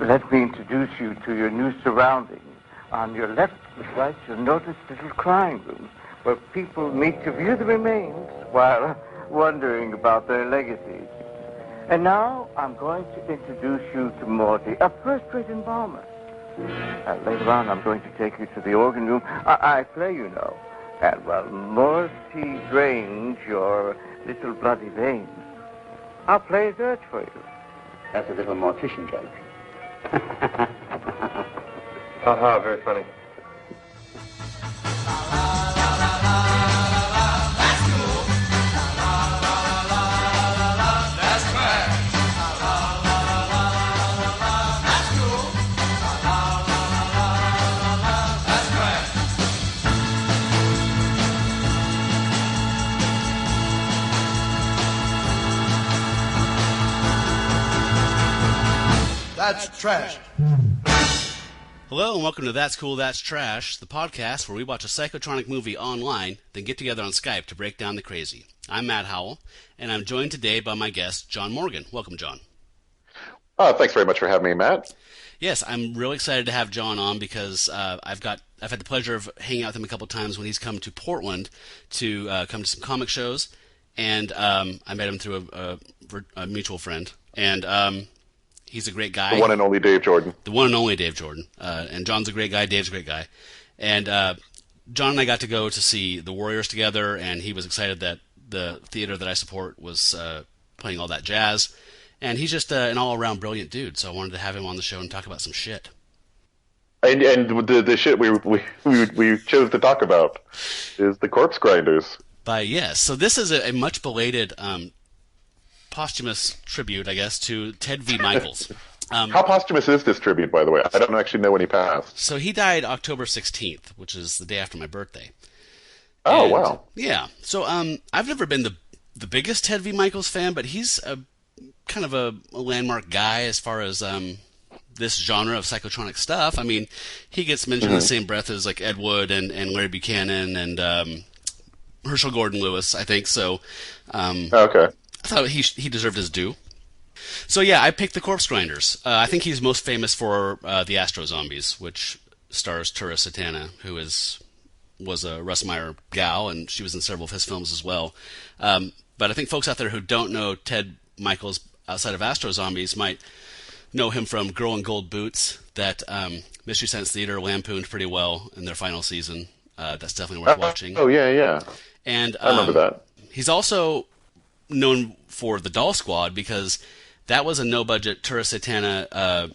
Let me introduce you to your new surroundings. On your left and right, you'll notice little crying rooms where people meet to view the remains while wondering about their legacies. And now I'm going to introduce you to Morty, a first-rate embalmer. Later on, I'm going to take you to the organ room. I play, you know. And while Morty drains your little bloody veins, I'll play a dirge for you. That's a little mortician joke. Haha, very funny. That's trash. Hello and welcome to That's Cool, That's Trash, the podcast where we watch a psychotronic movie online, then get together on Skype to break down the crazy. I'm Matt Howell, and I'm joined today by my guest, John Morgan. Welcome, John. Thanks very much for having me, Matt. Yes, I'm really excited to have John on because I've had the pleasure of hanging out with him a couple times when he's come to Portland to come to some comic shows, and I met him through a mutual friend, and he's a great guy. The one and only Dave Jordan. The one and only Dave Jordan. And John's a great guy, Dave's a great guy. And John and I got to go to see The Warriors together, and he was excited that the theater that I support was playing all that jazz. And he's just an all-around brilliant dude, so I wanted to have him on the show and talk about some shit. And the shit we chose to talk about is the Corpse Grinders. Yes. So this is a much belated posthumous tribute, I guess, to Ted V. Mikels. How posthumous is this tribute, by the way? I don't actually know when he passed. So he died October 16th, which is the day after my birthday. Oh, wow. Yeah. So I've never been the biggest Ted V. Mikels fan, but he's kind of a landmark guy as far as this genre of psychotronic stuff. I mean, he gets mentioned in the same breath as like Ed Wood and Larry Buchanan and Herschel Gordon Lewis, I think. So Okay. I thought he deserved his due. So yeah, I picked the Corpse Grinders. I think he's most famous for the Astro Zombies, which stars Tura Satana, who was a Russ Meyer gal, and she was in several of his films as well. But I think folks out there who don't know Ted Mikels outside of Astro Zombies might know him from Girl in Gold Boots, that Mystery Science Theater lampooned pretty well in their final season. That's definitely worth watching. Oh, yeah. And I remember that. He's also known for the Doll Squad because that was a no-budget Tura Satana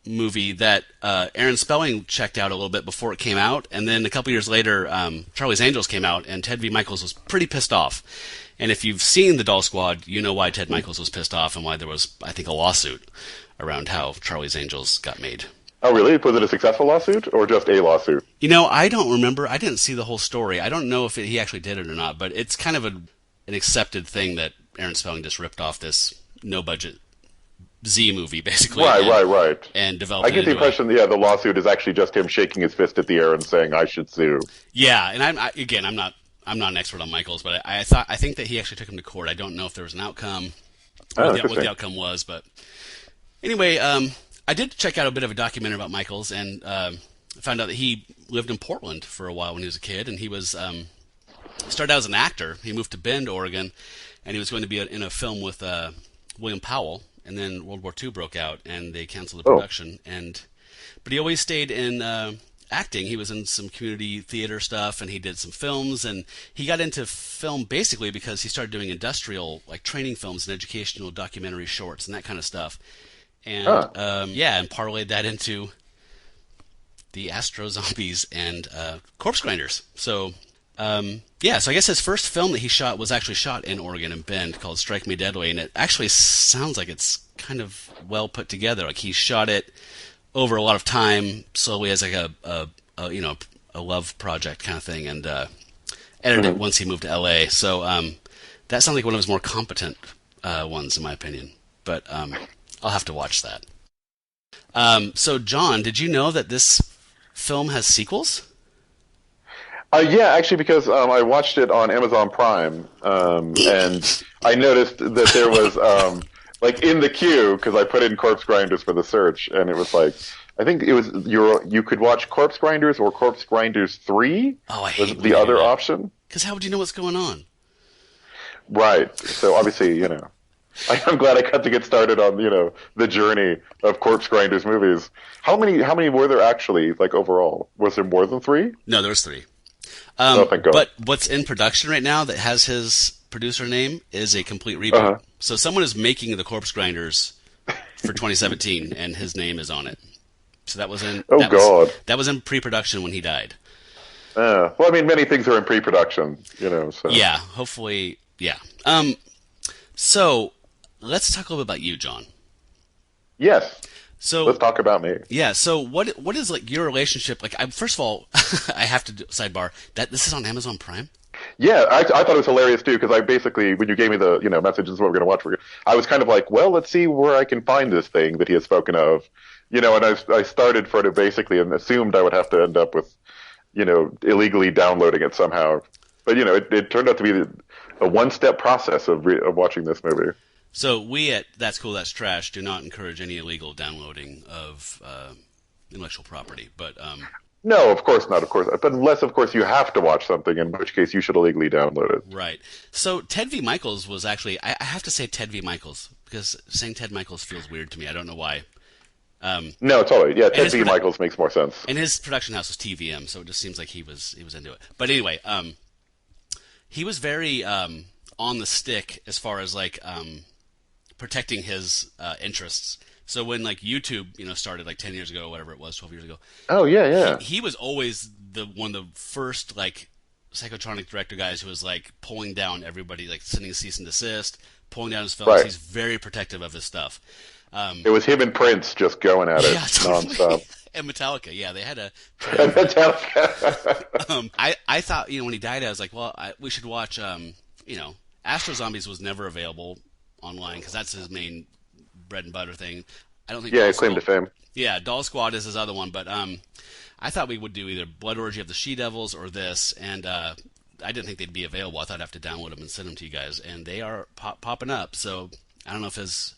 movie that Aaron Spelling checked out a little bit before it came out, and then a couple years later, Charlie's Angels came out, and Ted V. Mikels was pretty pissed off. And if you've seen the Doll Squad, you know why Ted Mikels was pissed off and why there was, I think, a lawsuit around how Charlie's Angels got made. Oh, really? Was it a successful lawsuit or just a lawsuit? You know, I don't remember. I didn't see the whole story. I don't know if he actually did it or not, but it's kind of an accepted thing that Aaron Spelling just ripped off this no-budget Z movie, basically. Right. And developed I get the impression, the lawsuit is actually just him shaking his fist at the air and saying, I should sue. Yeah, and I'm not an expert on Mikels, but I think that he actually took him to court. I don't know if there was an outcome, what the outcome was, but anyway, I did check out a bit of a documentary about Mikels, and found out that he lived in Portland for a while when he was a kid, and he was started out as an actor. He moved to Bend, Oregon, and he was going to be in a film with William Powell, and then World War II broke out, and they canceled the production. But he always stayed in acting. He was in some community theater stuff, and he did some films, and he got into film basically because he started doing industrial, like training films and educational documentary shorts and that kind of stuff. And and parlayed that into the Astro Zombies and Corpse Grinders. So so I guess his first film that he shot was actually shot in Oregon in Bend, called Strike Me Deadly, and it actually sounds like it's kind of well put together. Like he shot it over a lot of time, slowly as like a love project kind of thing, and edited it once he moved to LA. So that sounds like one of his more competent ones, in my opinion. But I'll have to watch that. So John, did you know that this film has sequels? Yeah, actually, because I watched it on Amazon Prime, and I noticed that there was like in the queue because I put in Corpse Grinders for the search, and it was like I think it was you could watch Corpse Grinders or Corpse Grinders 3. Oh, I was hate the other option. Because how would you know what's going on? Right. So obviously, I'm glad I got to get started on the journey of Corpse Grinders movies. How many were there actually? Like overall, was there more than 3? No, there was 3. Oh, thank God. But what's in production right now that has his producer name is a complete reboot. Uh-huh. So someone is making the Corpse Grinders for 2017, and his name is on it. So that was in. God. That was in pre-production when he died. Well, I mean, many things are in pre-production, So. Yeah, hopefully, yeah. So let's talk a little bit about you, John. Yes. So let's talk about me. Yeah. So what is like your relationship? Like, first of all, I have to sidebar that this is on Amazon Prime. Yeah, I thought it was hilarious too because I basically, when you gave me the messages what we're going to watch, I was kind of like, well, let's see where I can find this thing that he has spoken of, and I started for it basically and assumed I would have to end up with, illegally downloading it somehow, but it turned out to be a one-step process of watching this movie. So we at That's Cool, That's Trash do not encourage any illegal downloading of intellectual property, but no, of course not, of course. But unless, of course, you have to watch something, in which case you should illegally download it. Right. So Ted v. Mikels was actually, I have to say Ted v. Mikels, because saying Ted Mikels feels weird to me. I don't know why. No, it's all right. Yeah, Ted v. Mikels makes more sense. And his production house was TVM, so it just seems like he was into it. But anyway, he was very on the stick as far as like protecting his interests. So when like YouTube, started like 10 years ago, or whatever it was, 12 years ago. Oh yeah. He was always one of the first like psychotronic director guys who was like pulling down everybody, like sending a cease and desist, pulling down his films. Right. He's very protective of his stuff. It was him and Prince just going at it nonstop. And Metallica, yeah, they had a. And Metallica. I thought when he died, I was like, well, we should watch. Astro Zombies was never available online because that's his main bread and butter thing. I don't think. Yeah, claim to fame. Yeah, Doll Squad is his other one, but I thought we would do either Blood Orgy of the She-Devils or this, and I didn't think they'd be available. I thought I'd have to download them and send them to you guys, and they are popping up. So I don't know if his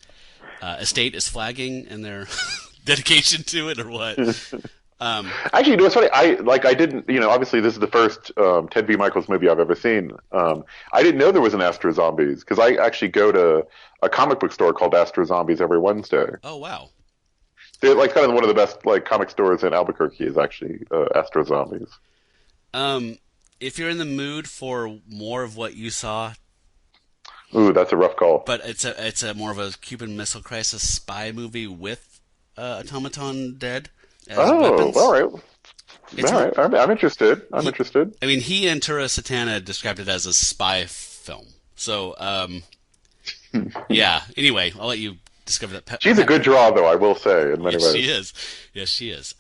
estate is flagging in their dedication to it or what. Actually, it's funny. I didn't. Obviously, this is the first Ted V. Mikels movie I've ever seen. I didn't know there was an Astro Zombies because I actually go to a comic book store called Astro Zombies every Wednesday. Oh wow! They're like kind of one of the best like comic stores in Albuquerque is actually Astro Zombies. If you're in the mood for more of what you saw. Ooh, that's a rough call. But it's a more of a Cuban Missile Crisis spy movie with automaton dead. Weapons. All right. I'm interested. Interested. I mean, he and Tura Satana described it as a spy film. So, yeah. Anyway, I'll let you discover that. She's a good draw, though, I will say, in many ways. She is. Yes, she is.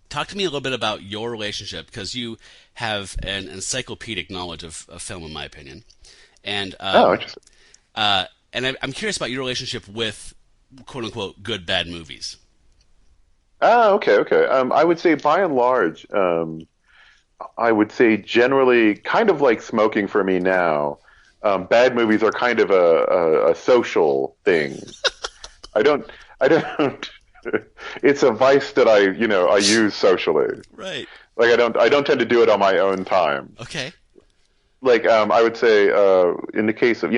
Talk to me a little bit about your relationship, because you have an encyclopedic knowledge of film, in my opinion. And interesting. And I'm curious about your relationship with quote-unquote good, bad movies. Okay. I would say by and large, I would say generally kind of like smoking for me now, bad movies are kind of a social thing. I don't, it's a vice that I use socially. Right. Like I don't tend to do it on my own time. Okay. Like, I would say, in the case of,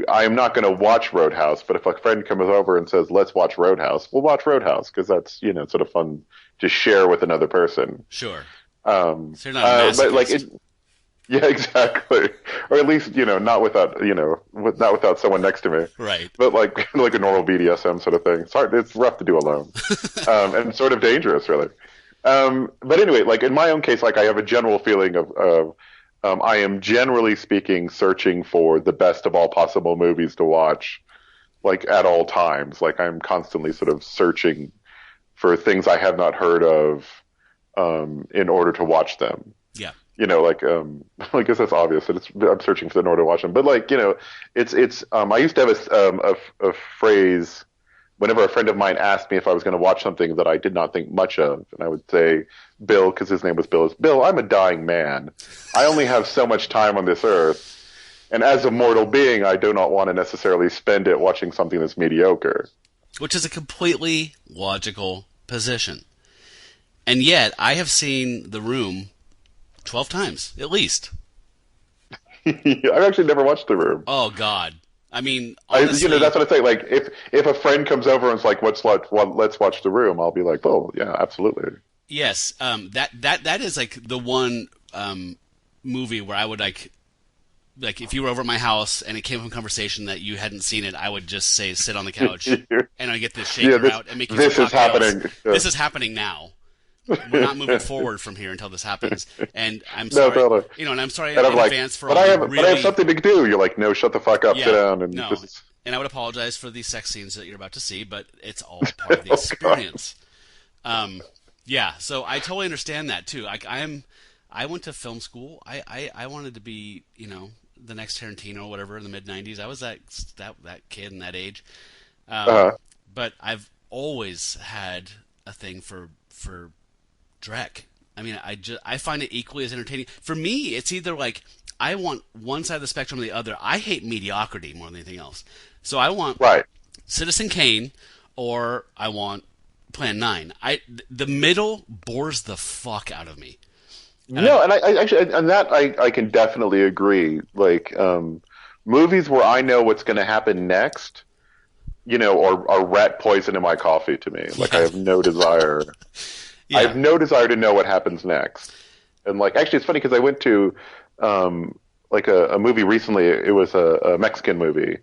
I am not going to watch Roadhouse, but if a friend comes over and says, let's watch Roadhouse, we'll watch Roadhouse because that's, sort of fun to share with another person. Sure. So you're not a but like, yeah, exactly. Or at least, not without, not without someone next to me. Right. But like a normal BDSM sort of thing. It's rough to do alone. And sort of dangerous, really. But anyway, like in my own case, like I have a general feeling of I am generally speaking searching for the best of all possible movies to watch, like at all times. Like I'm constantly sort of searching for things I have not heard of in order to watch them. Yeah. I guess that's obvious. I'm searching for them in order to watch them. But like, it's I used to have a phrase whenever a friend of mine asked me if I was going to watch something that I did not think much of, and I would say, Bill, because his name was Bill, I'm a dying man. I only have so much time on this earth. And as a mortal being, I do not want to necessarily spend it watching something that's mediocre. Which is a completely logical position. And yet, I have seen The Room 12 times, at least. I've actually never watched The Room. Oh, God. I mean, honestly... that's what I say. Like, if a friend comes over and is like, let's watch The Room, I'll be like, oh, yeah, absolutely. Yes. That is, like, the one movie where I would, like, if you were over at my house and it came from conversation that you hadn't seen it, I would just say, sit on the couch, and I'd get this shaker out and make you some cocktails. Happening. This is happening now. We're not moving forward from here until this happens. And I'm sorry, totally. And I'm sorry in advance for all I have something to do. You're like, no, shut the fuck up, sit down. And no. And I would apologize for the sex scenes that you're about to see, but it's all part of the experience. So I totally understand that too. I went to film school. I wanted to be, the next Tarantino or whatever in the mid-90s. I was that kid in that age. But I've always had a thing for Drek. I mean, I find it equally as entertaining. For me, it's either like I want one side of the spectrum or the other. I hate mediocrity more than anything else. So I want Citizen Kane or I want Plan 9. The middle bores the fuck out of me. And I actually, on that, I can definitely agree. Like, movies where I know what's going to happen next, are rat poison in my coffee to me. Like, I have no desire. I have no desire to know what happens next. And, like, actually, it's funny because I went to, a movie recently. It was a Mexican movie.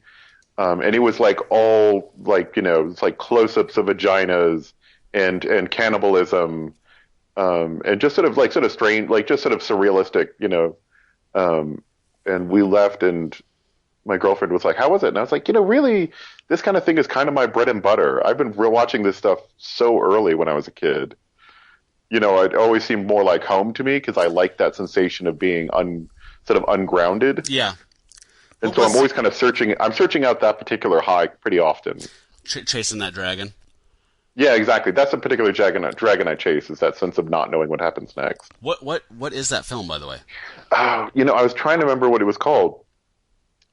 And it was, like, all, like, it's like close-ups of vaginas and cannibalism. And just sort of strange, like just sort of surrealistic, and we left and my girlfriend was like, how was it? And I was like, really, this kind of thing is kind of my bread and butter. I've been rewatching this stuff so early when I was a kid. It always seemed more like home to me because I like that sensation of being sort of ungrounded. Yeah. And so I'm always kind of searching out that particular high pretty often. Chasing that dragon. Yeah, exactly. That's a particular dragon I chase, is that sense of not knowing what happens next. What is that film, by the way? I was trying to remember what it was called.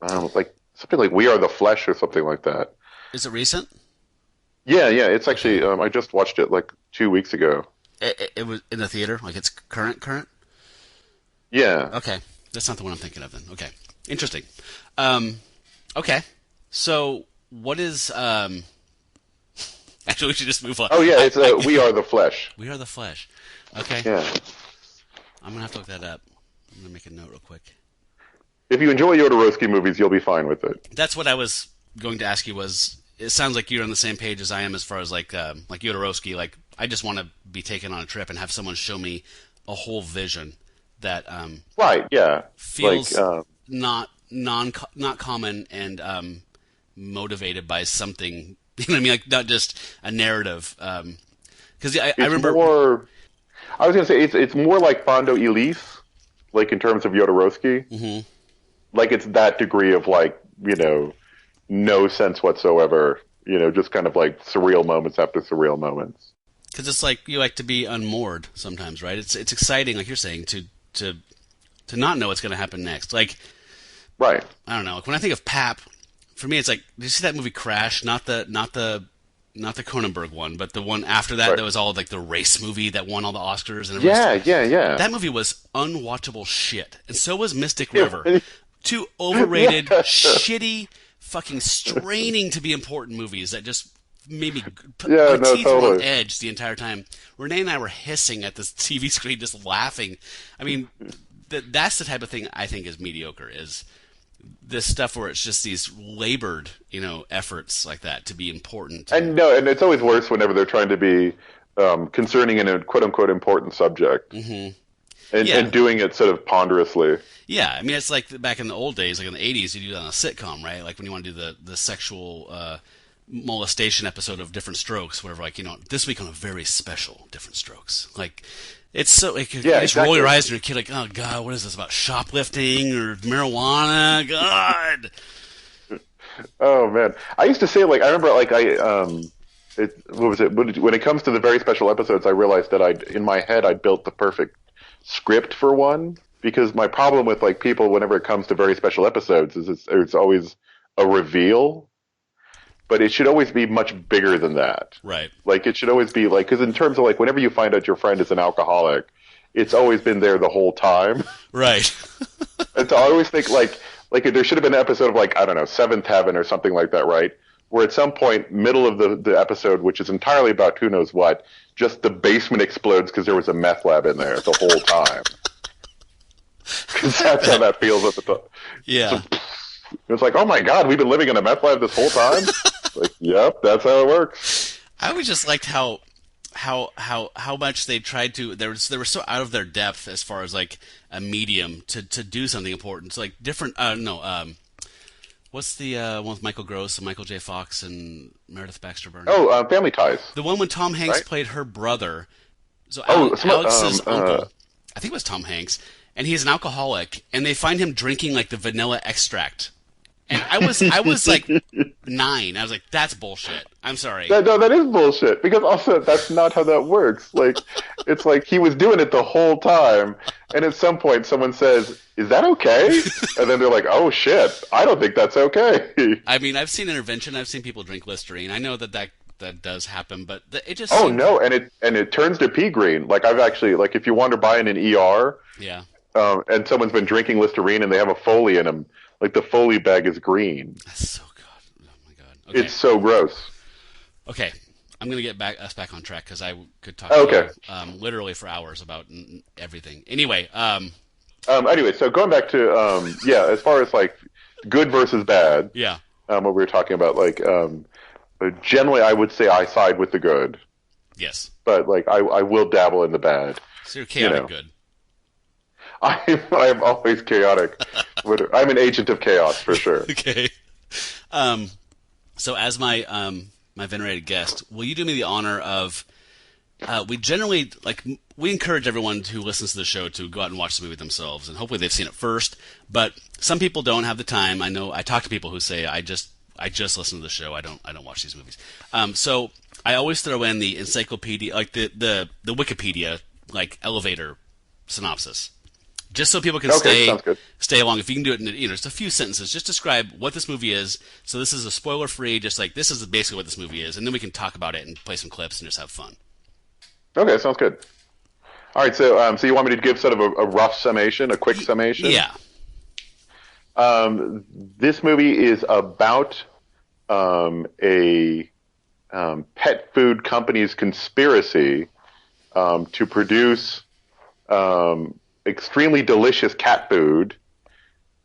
Like something like We Are the Flesh or something like that. Is it recent? Yeah. It's actually, I just watched it like 2 weeks ago. It was in the theater? Like it's current? Yeah. Okay. That's not the one I'm thinking of then. Okay. Interesting. Okay. So what is... Actually, we should just move on. Oh, yeah, it's We Are the Flesh. We Are the Flesh. Okay. Yeah. I'm going to have to look that up. I'm going to make a note real quick. If you enjoy Jodorowsky movies, you'll be fine with it. That's what I was going to ask you was, it sounds like you're on the same page as I am as far as like Jodorowsky. Like, I just want to be taken on a trip and have someone show me a whole vision that feels like, not common and motivated by something. You know what I mean? Like, not just a narrative. Because I remember... I was going to say, it's more like Fondo Elise, like in terms of Jodorowsky. Mm-hmm. Like it's that degree of like, no sense whatsoever. Just kind of like surreal moments after surreal moments. Because it's like you like to be unmoored sometimes, right? It's exciting, like you're saying, to not know what's going to happen next. Like, right? I don't know. Like when I think of Pap, for me, it's like, did you see that movie Crash? Not the Cronenberg one, but the one after that. Right. That was all like the race movie that won all the Oscars. And yeah. That movie was unwatchable shit, and so was Mystic River. Two overrated, shitty, fucking straining to be important movies that just made me put my teeth on edge the entire time. Renee and I were hissing at this TV screen, just laughing. I mean, that's the type of thing I think is mediocre. Is this stuff where it's just these labored, efforts like that to be important. And it's always worse whenever they're trying to be concerning in a quote-unquote important subject. Mm-hmm. And doing it sort of ponderously. Yeah, I mean, it's like back in the old days, like in the 80s, you do that on a sitcom, right? Like when you want to do the sexual molestation episode of Different Strokes, whatever, like, this week on a very special Different Strokes. Like, it's so, like, you just roll your eyes and you're a kid like, oh, God, what is this, about shoplifting or marijuana? God! Oh, man. I used to say, like, I remember, like, what was it? When it comes to the very special episodes, I realized that in my head, I built the perfect script for one. because my problem with like people whenever it comes to very special episodes is it's always a reveal, but it should always be much bigger than that. Right. Like it should always be like, because in terms of like whenever you find out your friend is an alcoholic, it's always been there the whole time. Right. And so I always think like there should have been an episode of like, I don't know, Seventh Heaven or something like that, right? Where at some point, middle of the episode, which is entirely about who knows what, just the basement explodes because there was a meth lab in there the whole time. Because that's how that feels at the time. Yeah. So, it's like, oh my God, we've been living in a meth lab this whole time? Like, yep, that's how it works. I always just liked how much they tried to. They were so out of their depth as far as like a medium to do something important. It's like different. What's the one with Michael Gross and Michael J. Fox and Meredith Baxter Burnham? Oh, Family Ties. The one when Tom Hanks right? played her brother. So Alex's uncle, I think it was Tom Hanks, and he's an alcoholic, and they find him drinking like the vanilla extract. And I was like 9. I was like, that's bullshit. I'm sorry. No, that is bullshit. Because also, that's not how that works. Like, it's like he was doing it the whole time, and at some point someone says, is that okay? And then they're like, oh shit, I don't think that's okay. I mean, I've seen intervention. I've seen people drink Listerine. I know that does happen, but it just... Oh no, and it turns to pea green. Like, I've actually, like, if you wander by in an ER, yeah, and someone's been drinking Listerine and they have a Foley in them, like the Foley bag is green. That's so good. Oh my God. Okay. It's so gross. Okay, I'm gonna get us back on track because I could talk literally for hours about everything. Anyway, anyway, so going back to as far as like good versus bad, yeah, what we were talking about, like generally I would say I side with the good. Yes, but like I will dabble in the bad. So you're chaotic good. I'm always chaotic. I'm an agent of chaos for sure. Okay. So as my my venerated guest, will you do me the honor of? We generally we encourage everyone who listens to the show to go out and watch the movie themselves, and hopefully they've seen it first. But some people don't have the time. I know I talk to people who say I just listen to the show. I don't watch these movies. So I always throw in the encyclopedia, like the Wikipedia, like elevator synopsis. Just so people can stay along. If you can do it in just a few sentences, just describe what this movie is. So this is a spoiler-free, just like this is basically what this movie is, and then we can talk about it and play some clips and just have fun. Okay, sounds good. All right, so you want me to give sort of a rough summation, a quick summation? Yeah. This movie is about a pet food company's conspiracy to produce extremely delicious cat food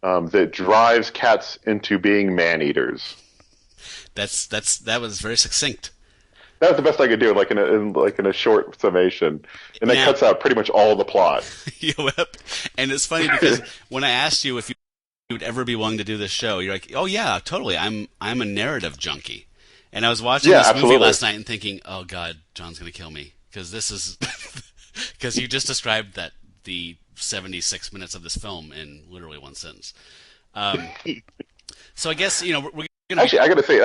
that drives cats into being man-eaters. That was very succinct. That was the best I could do, like in a short summation, and that cuts out pretty much all the plot. Yep. And it's funny because when I asked you if you would ever be willing to do this show, you're like, "Oh yeah, totally. I'm a narrative junkie." And I was watching this movie last night and thinking, "Oh God, John's going to kill me because this is because you just described the 76 minutes of this film in literally one sentence." So I guess we're gonna actually, I got to say,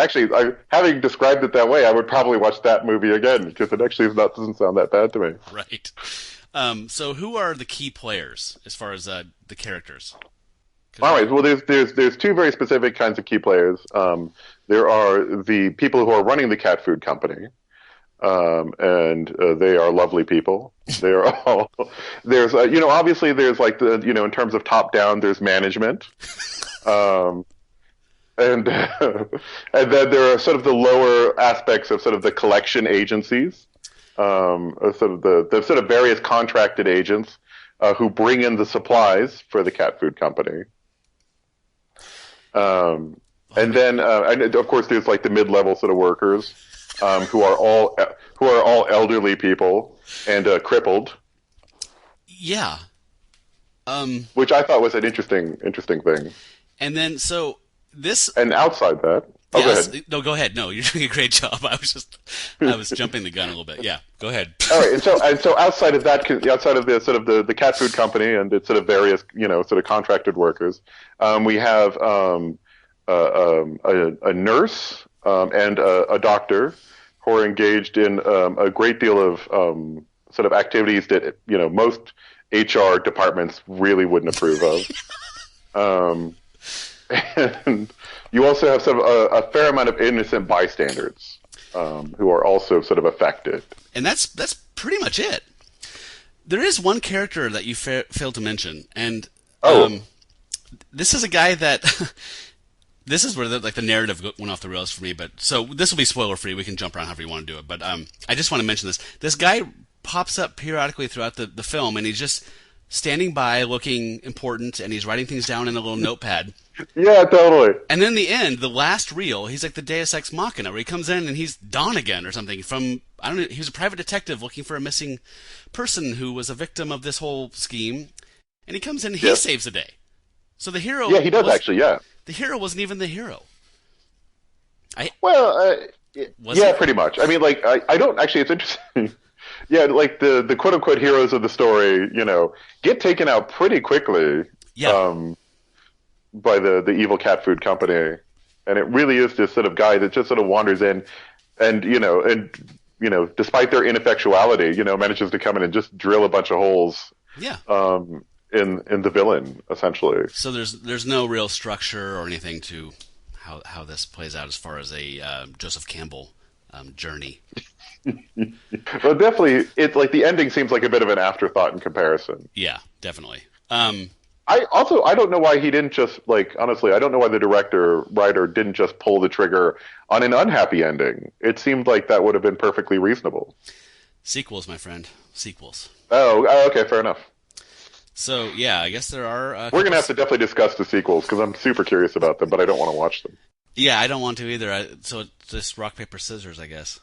having described it that way, I would probably watch that movie again because it actually doesn't sound that bad to me. Right. So who are the key players as far as the characters? All right. Well, there's two very specific kinds of key players. There are the people who are running the cat food company. And they are lovely people. They are all. There's obviously there's like in terms of top down, there's management, and then there are sort of the lower aspects of sort of the collection agencies, sort of the sort of various contracted agents who bring in the supplies for the cat food company. And then and of course there's like the mid-level sort of workers. Who are all elderly people and crippled. Yeah. Which I thought was an interesting thing. And then and outside that. Oh, yes, go ahead. No, go ahead. No, you're doing a great job. I was jumping the gun a little bit. Yeah, go ahead. All right, and so outside of that, outside of the sort of the cat food company and its sort of various sort of contracted workers, we have a nurse and a doctor who are engaged in a great deal of sort of activities that most HR departments really wouldn't approve of. And you also have a fair amount of innocent bystanders who are also sort of affected. And that's pretty much it. There is one character that you failed to mention, and this is a guy that this is where the narrative went off the rails for me. But so this will be spoiler free. We can jump around however you want to do it. But I just want to mention this. This guy pops up periodically throughout the film, and he's just standing by, looking important, and he's writing things down in a little notepad. Yeah, totally. And then in the end, the last reel, he's like the Deus Ex Machina, where he comes in and he's Don again or something. I don't know. He was a private detective looking for a missing person who was a victim of this whole scheme, and he comes in and he saves the day. So the hero. Yeah, he does actually. Yeah. The hero wasn't even the hero. Pretty much. I mean, like, I don't actually. It's interesting. Yeah, like the quote unquote heroes of the story, get taken out pretty quickly. Yeah. By the evil cat food company, and it really is this sort of guy that just sort of wanders in, and despite their ineffectuality, manages to come in and just drill a bunch of holes. Yeah. In the villain, essentially. So there's no real structure or anything to how this plays out as far as a Joseph Campbell journey. Well, definitely, it's like the ending seems like a bit of an afterthought in comparison. Yeah, definitely. I don't know why he didn't just, honestly, I don't know why the writer didn't just pull the trigger on an unhappy ending. It seemed like that would have been perfectly reasonable. Sequels, my friend. Sequels. Oh, okay, fair enough. So, yeah, I guess there are... We're going to have to definitely discuss the sequels, because I'm super curious about them, but I don't want to watch them. Yeah, I don't want to either. So it's just rock, paper, scissors, I guess.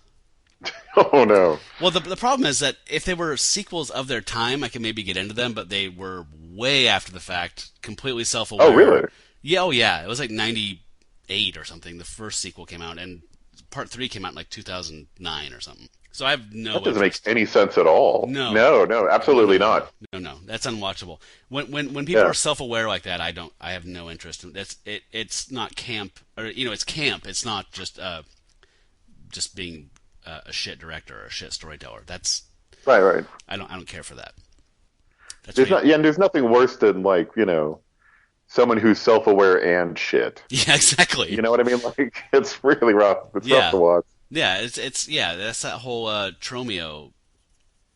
Oh, no. Well, the problem is that if they were sequels of their time, I could maybe get into them, but they were way after the fact, completely self-aware. Oh, really? Yeah, It was like 98 or something. The first sequel came out, and part 3 came out in like 2009 or something. So I have no... That doesn't make any sense at all. No, absolutely not. No, that's unwatchable. When people are self-aware like that, I have no interest. It's not camp, or it's camp. It's not just being a shit director or a shit storyteller. That's right. I don't care for that. And there's nothing worse than someone who's self-aware and shit. Yeah, exactly. You know what I mean? Like, it's really rough. It's rough to watch. Yeah, that's that whole Tromeo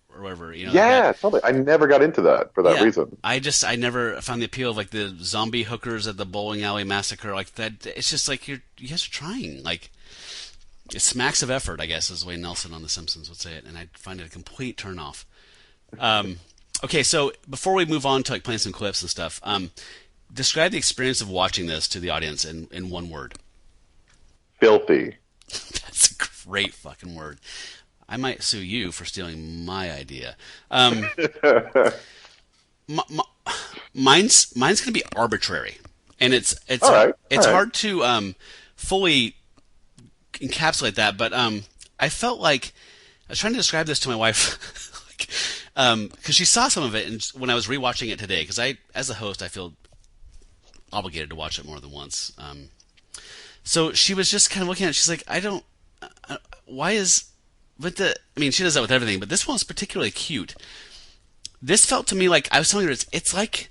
or whatever. Totally. I never got into that for that reason. I never found the appeal of like the zombie hookers at the bowling alley massacre like that. It's just like you guys are trying. Like, it smacks of effort, I guess, is the way Nelson on The Simpsons would say it, and I find it a complete turnoff. Okay, so before we move on to like playing some clips and stuff, describe the experience of watching this to the audience in one word. Filthy. That's a great fucking word. I might sue you for stealing my idea. Mine's going to be arbitrary, and it's hard to fully encapsulate that. But I felt like I was trying to describe this to my wife, because she saw some of it, and when I was rewatching it today, because as a host, I feel obligated to watch it more than once. So she was just kind of looking at it. She's like, she does that with everything, but this one was particularly cute. This felt to me like, I was telling her, it's like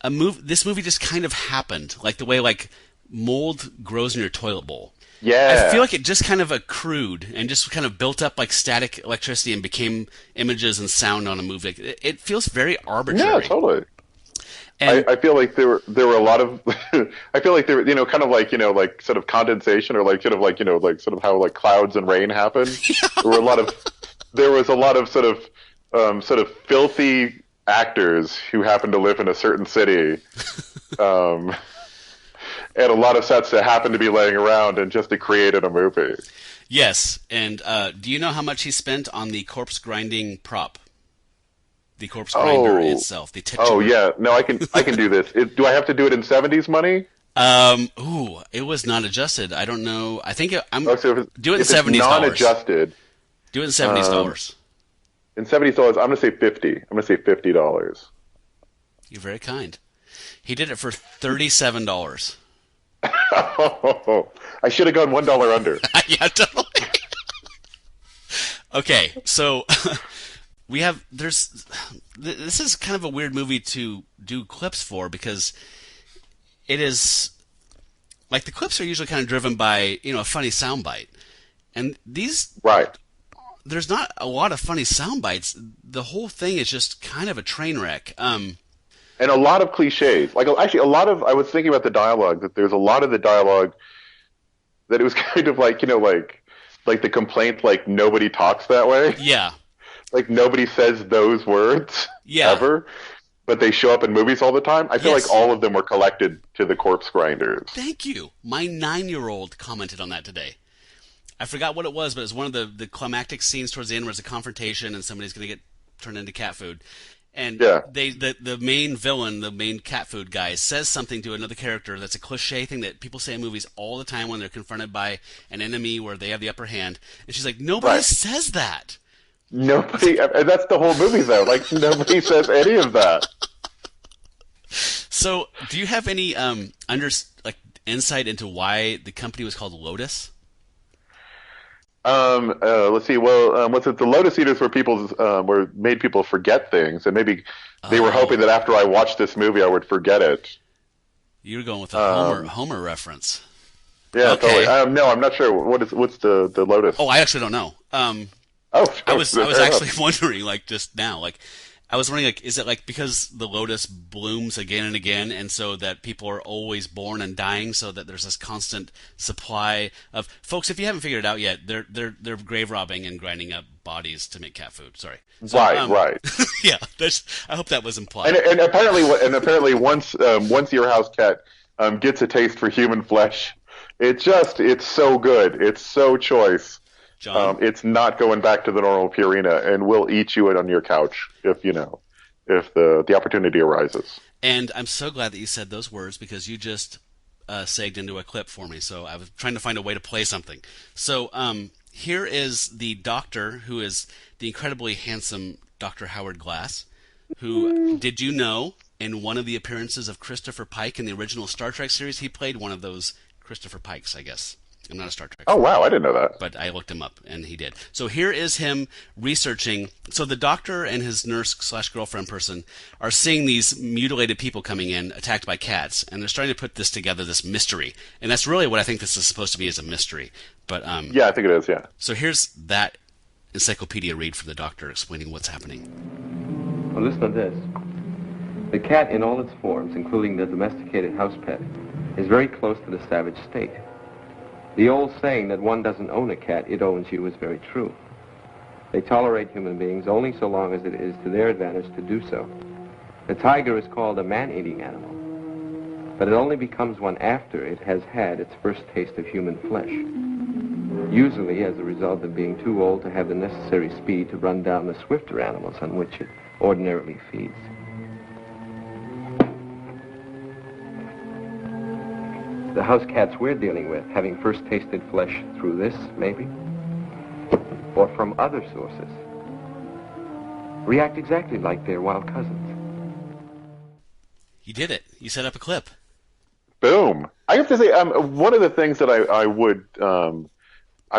this movie just kind of happened, like the way like mold grows in your toilet bowl. Yeah. I feel like it just kind of accrued and just kind of built up like static electricity and became images and sound on a movie. It feels very arbitrary. Yeah, totally. And I feel like there were a lot of I feel like there were kind of like like sort of condensation or like sort of like like sort of how like clouds and rain happen. There was a lot of sort of filthy actors who happened to live in a certain city, and a lot of sets that happened to be laying around and just to create a movie. Yes, and do you know how much he spent on the corpse grinding prop? The corpse grinder itself. The titular. Oh yeah, no, I can do this. Do I have to do it in 70s money? It was not adjusted. I don't know. I think do it in $70s. Non-adjusted. Do it in $70. In $70, I'm gonna say $50. I'm gonna say $50. You're very kind. He did it for $37. Oh, I should have gone $1 under. Yeah, totally. Okay, so there's this is kind of a weird movie to do clips for, because it is like the clips are usually kind of driven by, a funny soundbite, and these Right. there's not a lot of funny sound bites. The whole thing is just kind of a train wreck. And a lot of cliches. Like, actually, I was thinking about the dialogue, that there's a lot of the dialogue that it was kind of like, like the complaint, like, nobody talks that way. Yeah. Like, nobody says those words ever, but they show up in movies all the time. I feel like all of them were collected to the corpse grinders. Thank you. My 9-year-old commented on that today. I forgot what it was, but it was one of the climactic scenes towards the end where there's a confrontation and somebody's going to get turned into cat food. And the main villain, the main cat food guy, says something to another character that's a cliche thing that people say in movies all the time when they're confronted by an enemy where they have the upper hand. And she's like, nobody says that. Nobody, and that's the whole movie, though. Like, nobody says any of that. So, do you have any insight into why the company was called Lotus? Let's see. Well, what's it? The Lotus Eaters were made people forget things, and maybe they were hoping that after I watched this movie, I would forget it. You're going with a Homer reference. Yeah, okay. Totally. No, I'm not sure. What's the Lotus? Oh, I actually don't know. I was actually wondering, like, just now, like, I was wondering, like, is it like because the lotus blooms again and again, and so that people are always born and dying, so that there's this constant supply of folks? If you haven't figured it out yet, they're grave robbing and grinding up bodies to make cat food. Sorry. So, right. Yeah, I hope that was implied. And apparently, once your house cat gets a taste for human flesh, it's so good. It's so choice. John? It's not going back to the normal Purina, and we'll eat you on your couch if the opportunity arises. And I'm so glad that you said those words, because you just segged into a clip for me. So I was trying to find a way to play something. So here is the doctor, who is the incredibly handsome Dr. Howard Glass, who, did you know, in one of the appearances of Christopher Pike in the original Star Trek series, he played one of those Christopher Pikes, I guess. I'm not a Star Trek fan. Oh, wow, I didn't know that. But I looked him up, and he did. So here is him researching. So the doctor and his nurse/girlfriend person are seeing these mutilated people coming in, attacked by cats, and they're starting to put this together, this mystery. And that's really what I think this is supposed to be, is a mystery. But yeah, I think it is, yeah. So here's that encyclopedia read from the doctor explaining what's happening. Well, listen to this. The cat in all its forms, including the domesticated house pet, is very close to the savage state. The old saying that one doesn't own a cat, it owns you, is very true. They tolerate human beings only so long as it is to their advantage to do so. The tiger is called a man-eating animal, but it only becomes one after it has had its first taste of human flesh, usually as a result of being too old to have the necessary speed to run down the swifter animals on which it ordinarily feeds. The house cats we're dealing with, having first tasted flesh through this, maybe, or from other sources, react exactly like their wild cousins. You did it. You set up a clip. Boom. I have to say, one of the things that I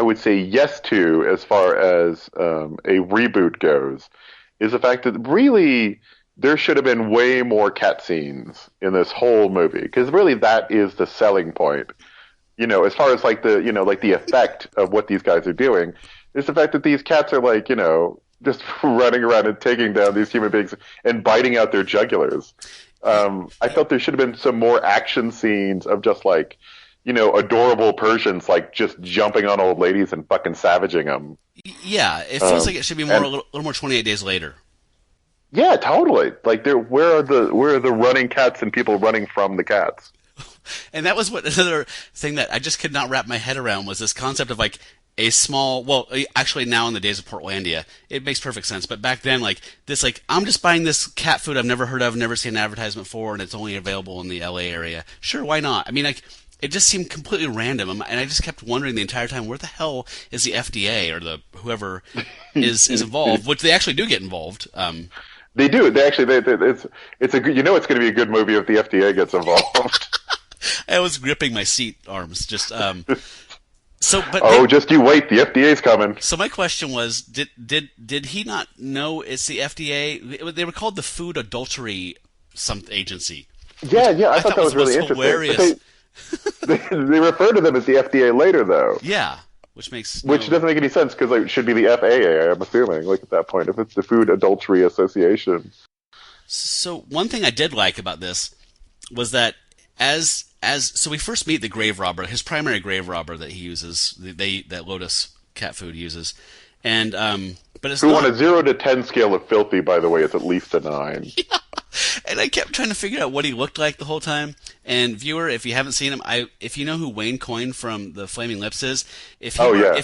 would say yes to, as far as a reboot goes, is the fact that really there should have been way more cat scenes in this whole movie, because really that is the selling point. As far as like the effect of what these guys are doing, is the fact that these cats are like, just running around and taking down these human beings and biting out their jugulars. I felt there should have been some more action scenes of just like, adorable Persians like just jumping on old ladies and fucking savaging them. Yeah, it feels like it should be more a little more 28 Days Later. Yeah, totally. Like, where are the running cats and people running from the cats? And that was another thing that I just could not wrap my head around, was this concept of like a small. Well, actually, now in the days of Portlandia, it makes perfect sense. But back then, like this, like I'm just buying this cat food I've never heard of, never seen an advertisement for, and it's only available in the L.A. area. Sure, why not? I mean, like, it just seemed completely random, and I just kept wondering the entire time, where the hell is the FDA or the whoever is involved? Which they actually do get involved. They do. It's it's going to be a good movie if the FDA gets involved. I was gripping my seat arms. Just Just you wait, the FDA's coming. So my question was, did he not know it's the FDA? They were called the Food Adultery Agency. Yeah, I thought that was really interesting. Hilarious. They refer to them as the FDA later, though. Yeah, which doesn't make any sense because it should be the FAA. I'm assuming, at that point, if it's the Food Adultery Association. So one thing I did like about this was that so we first meet the grave robber, his primary grave robber that he uses, that Lotus cat food uses, and but it's on a 0 to 10 scale of filthy, by the way, it's at least a 9. Yeah. And I kept trying to figure out what he looked like the whole time. And viewer, if you haven't seen him, if you know who Wayne Coyne from the Flaming Lips is, if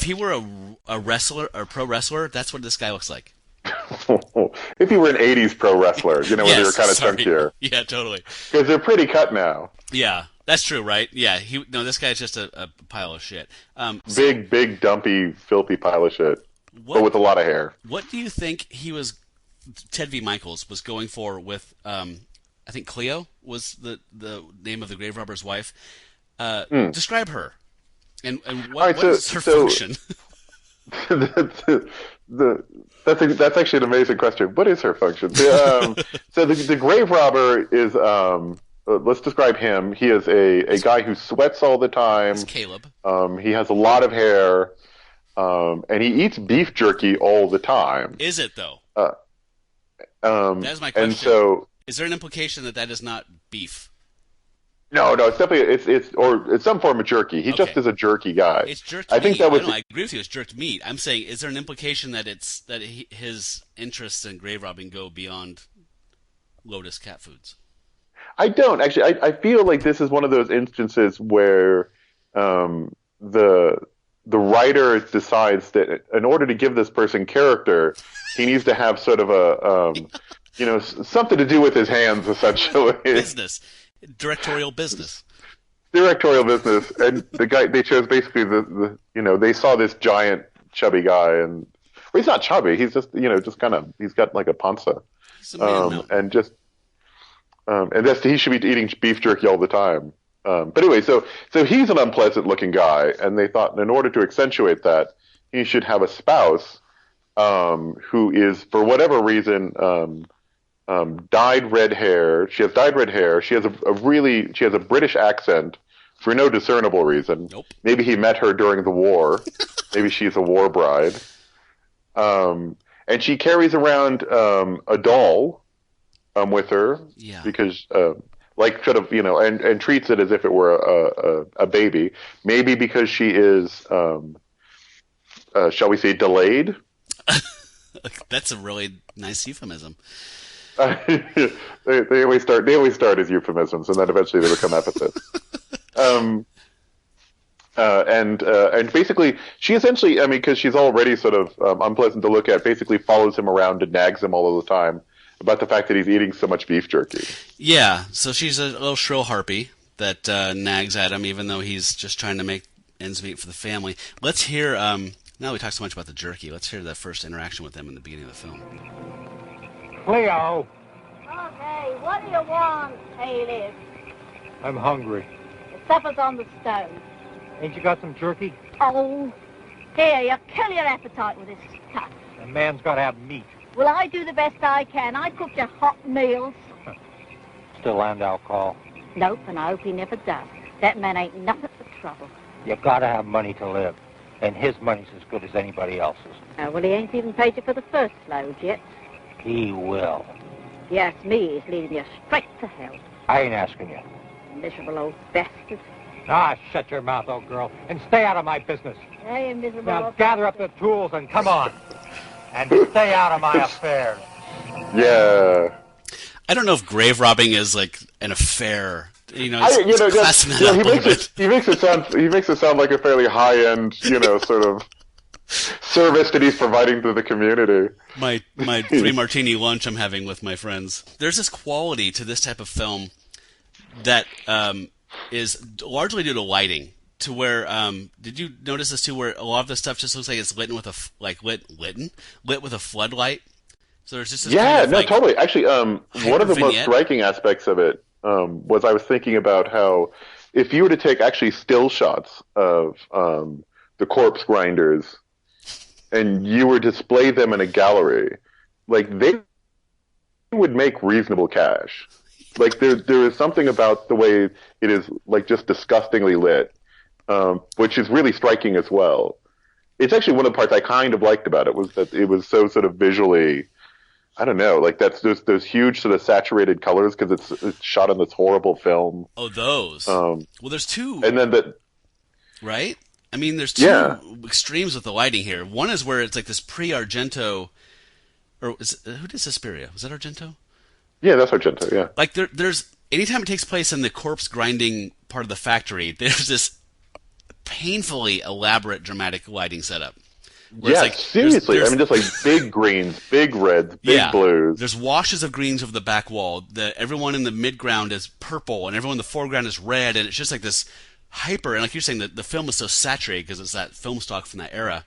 he were a wrestler or pro wrestler, that's what this guy looks like. If he were an 80s pro wrestler, when they were kind of chunkier. Yeah, totally. Because they're pretty cut now. Yeah, that's true, right? Yeah, this guy's just a pile of shit. Big, dumpy, filthy pile of shit. But with a lot of hair. What do you think Ted V. Mikels was going for with, I think Cleo was the name of the grave robber's wife. Describe her. And what is her function? That's actually an amazing question. What is her function? So the grave robber is, let's describe him. He is a guy who sweats all the time. It's Caleb. He has a lot of hair, and he eats beef jerky all the time. Is it, though? That's my question. And so, is there an implication that is not beef? No, it's definitely it's some form of jerky. He just is a jerky guy. It's jerked I think meat. that was. I agree with you. It's jerked meat. I'm saying, is there an implication that his interests in grave robbing go beyond Lotus cat foods? I don't actually. I feel like this is one of those instances where the writer decides that in order to give this person character, he needs to have sort of a something to do with his hands, essentially. Business. Directorial business. And the guy they chose basically they saw this giant chubby guy, and he's not chubby. He's just just kind of, he's got like a panza, and he should be eating beef jerky all the time. But anyway, so he's an unpleasant looking guy, and they thought in order to accentuate that, he should have a spouse who is, for whatever reason, dyed red hair. She has dyed red hair. She has a British accent for no discernible reason. Nope. Maybe he met her during the war. Maybe she's a war bride. And she carries around a doll with her. Yeah. Because and treats it as if it were a baby. Maybe because she is shall we say delayed? That's a really nice euphemism. They always start as euphemisms, and then eventually they become epithets. And basically, she essentially, because she's already sort of unpleasant to look at, basically follows him around and nags him all of the time about the fact that he's eating so much beef jerky. Yeah, so she's a little shrill harpy that nags at him, even though he's just trying to make ends meet for the family. Let's hear, now we talked so much about the jerky, let's hear the first interaction with them in the beginning of the film. Cleo! Okay, what do you want, Caleb? I'm hungry. The supper's on the stove. Ain't you got some jerky? Oh, here, you kill your appetite with this stuff. A man's got to have meat. Well, I do the best I can. I cook you hot meals. Still Landau call. Nope, and I hope he never does. That man ain't nothing but trouble. You got to have money to live, and his money's as good as anybody else's. Oh, well, he ain't even paid you for the first load yet. He will. If you ask me, he's leading you straight to hell. I ain't asking you. Miserable old bastard. Ah, shut your mouth, old girl, and stay out of my business. Hey, miserable Now old gather up the tools and come on. And stay out of my affairs. Yeah. I don't know if grave robbing is like an affair. He makes it sound like a fairly high-end, sort of service that he's providing to the community. My free martini lunch I'm having with my friends. There's this quality to this type of film that is largely due to lighting. To where did you notice this too? Where a lot of the stuff just looks like it's lit with a floodlight. So there's just this totally. Actually, one of the most striking aspects of it was I was thinking about how if you were to take actually still shots of the the corpse grinders, and you were to display them in a gallery, like they would make reasonable cash. Like there is something about the way it is, like, just disgustingly lit, which is really striking as well. It's actually one of the parts I kind of liked about it, was that it was so sort of visually, I don't know, like that's those huge sort of saturated colors because it's shot on this horrible film. Oh, those. Well, there's two. And then right? I mean, there's two extremes with the lighting here. One is where it's like this pre-Argento, or who did Suspiria? Was that Argento? Yeah, that's Argento. Yeah. Like there's anytime it takes place in the corpse grinding part of the factory, there's this painfully elaborate dramatic lighting setup. Yeah, like, seriously. I mean, just like big greens, big reds, big blues. There's washes of greens over the back wall. Everyone in the midground is purple, and everyone in the foreground is red, and it's just like this hyper. And like you're saying, the film is so saturated because it's that film stock from that era.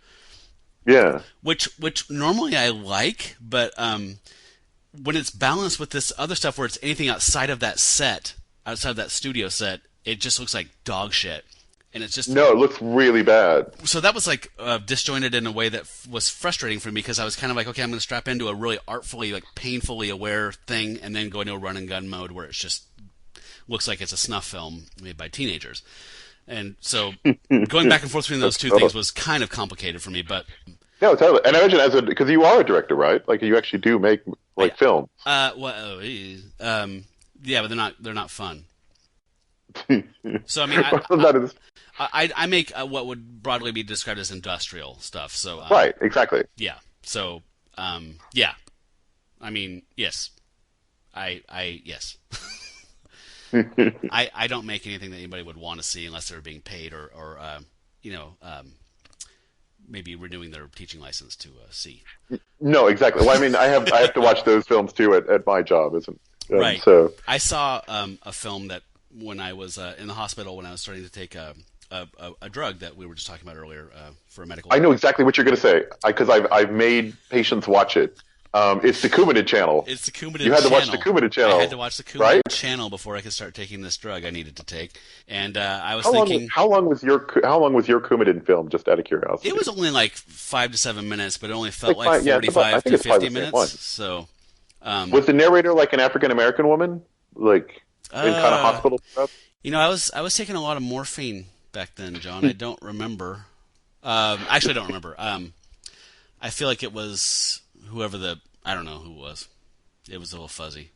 Yeah. Which normally I like, but when it's balanced with this other stuff where it's anything outside of that set, outside of that studio set, it just looks like dog shit. And it's just it looks really bad. So that was like disjointed in a way that was frustrating for me because I was kind of like, okay, I'm going to strap into a really artfully, like painfully aware thing, and then go into a run and gun mode where it just looks like it's a snuff film made by teenagers. And so going back and forth between those two things was kind of complicated for me. But no, totally. And I imagine because you are a director, right? Like you actually do make films. Yeah, but they're not fun. So I mean, I make what would broadly be described as industrial stuff. So right, exactly. Yeah. So yeah. I mean, yes. Yes. I don't make anything that anybody would want to see unless they're being paid or maybe renewing their teaching license to see. No, exactly. Well, I mean, I have to watch those films too at my job, isn't right? So I saw a film that when I was in the hospital when I was starting to take a drug that we were just talking about earlier for a medical. I know exactly what you're going to say because I've made patients watch it. It's the Coumadin channel. It's the Coumadin channel. You had to watch the Coumadin channel. I had to watch the Coumadin channel before I could start taking this drug I needed to take. And I was thinking, how long was your Coumadin film? Just out of curiosity. It was only like 5 to 7 minutes, but it only felt like 45 to 50 minutes. So was the narrator like an African American woman, like in kind of hospital stuff? You know, I was taking a lot of morphine back then, John. I don't remember. Actually, I don't remember. I feel like it was whoever I don't know who it was. It was a little fuzzy.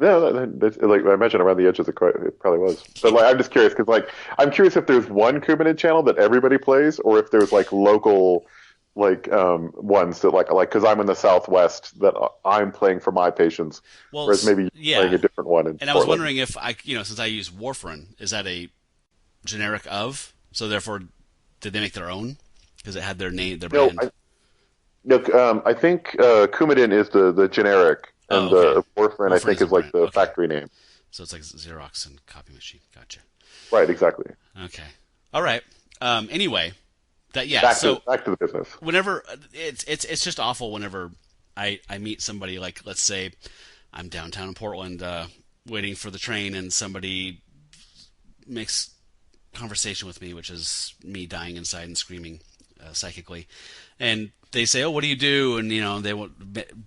Yeah, like I imagine around the edges it probably was. But like, I'm just curious because I'm curious if there's one Coumadin channel that everybody plays, or if there's like local ones that like because I'm in the Southwest that I'm playing for my patients, whereas maybe you're playing a different one. And I was wondering if since I use warfarin, is that a generic of? So therefore, did they make their own because it had their name, their brand? I think Coumadin is the generic, and the warfarin I think is like the factory name. So it's like Xerox and copy machine. Gotcha. Right, exactly. Okay. All right. Anyway. Back to the business. Whenever it's just awful whenever I meet somebody, like let's say I'm downtown in Portland waiting for the train and somebody makes conversation with me, which is me dying inside and screaming psychically, and they say, "Oh, what do you do?" And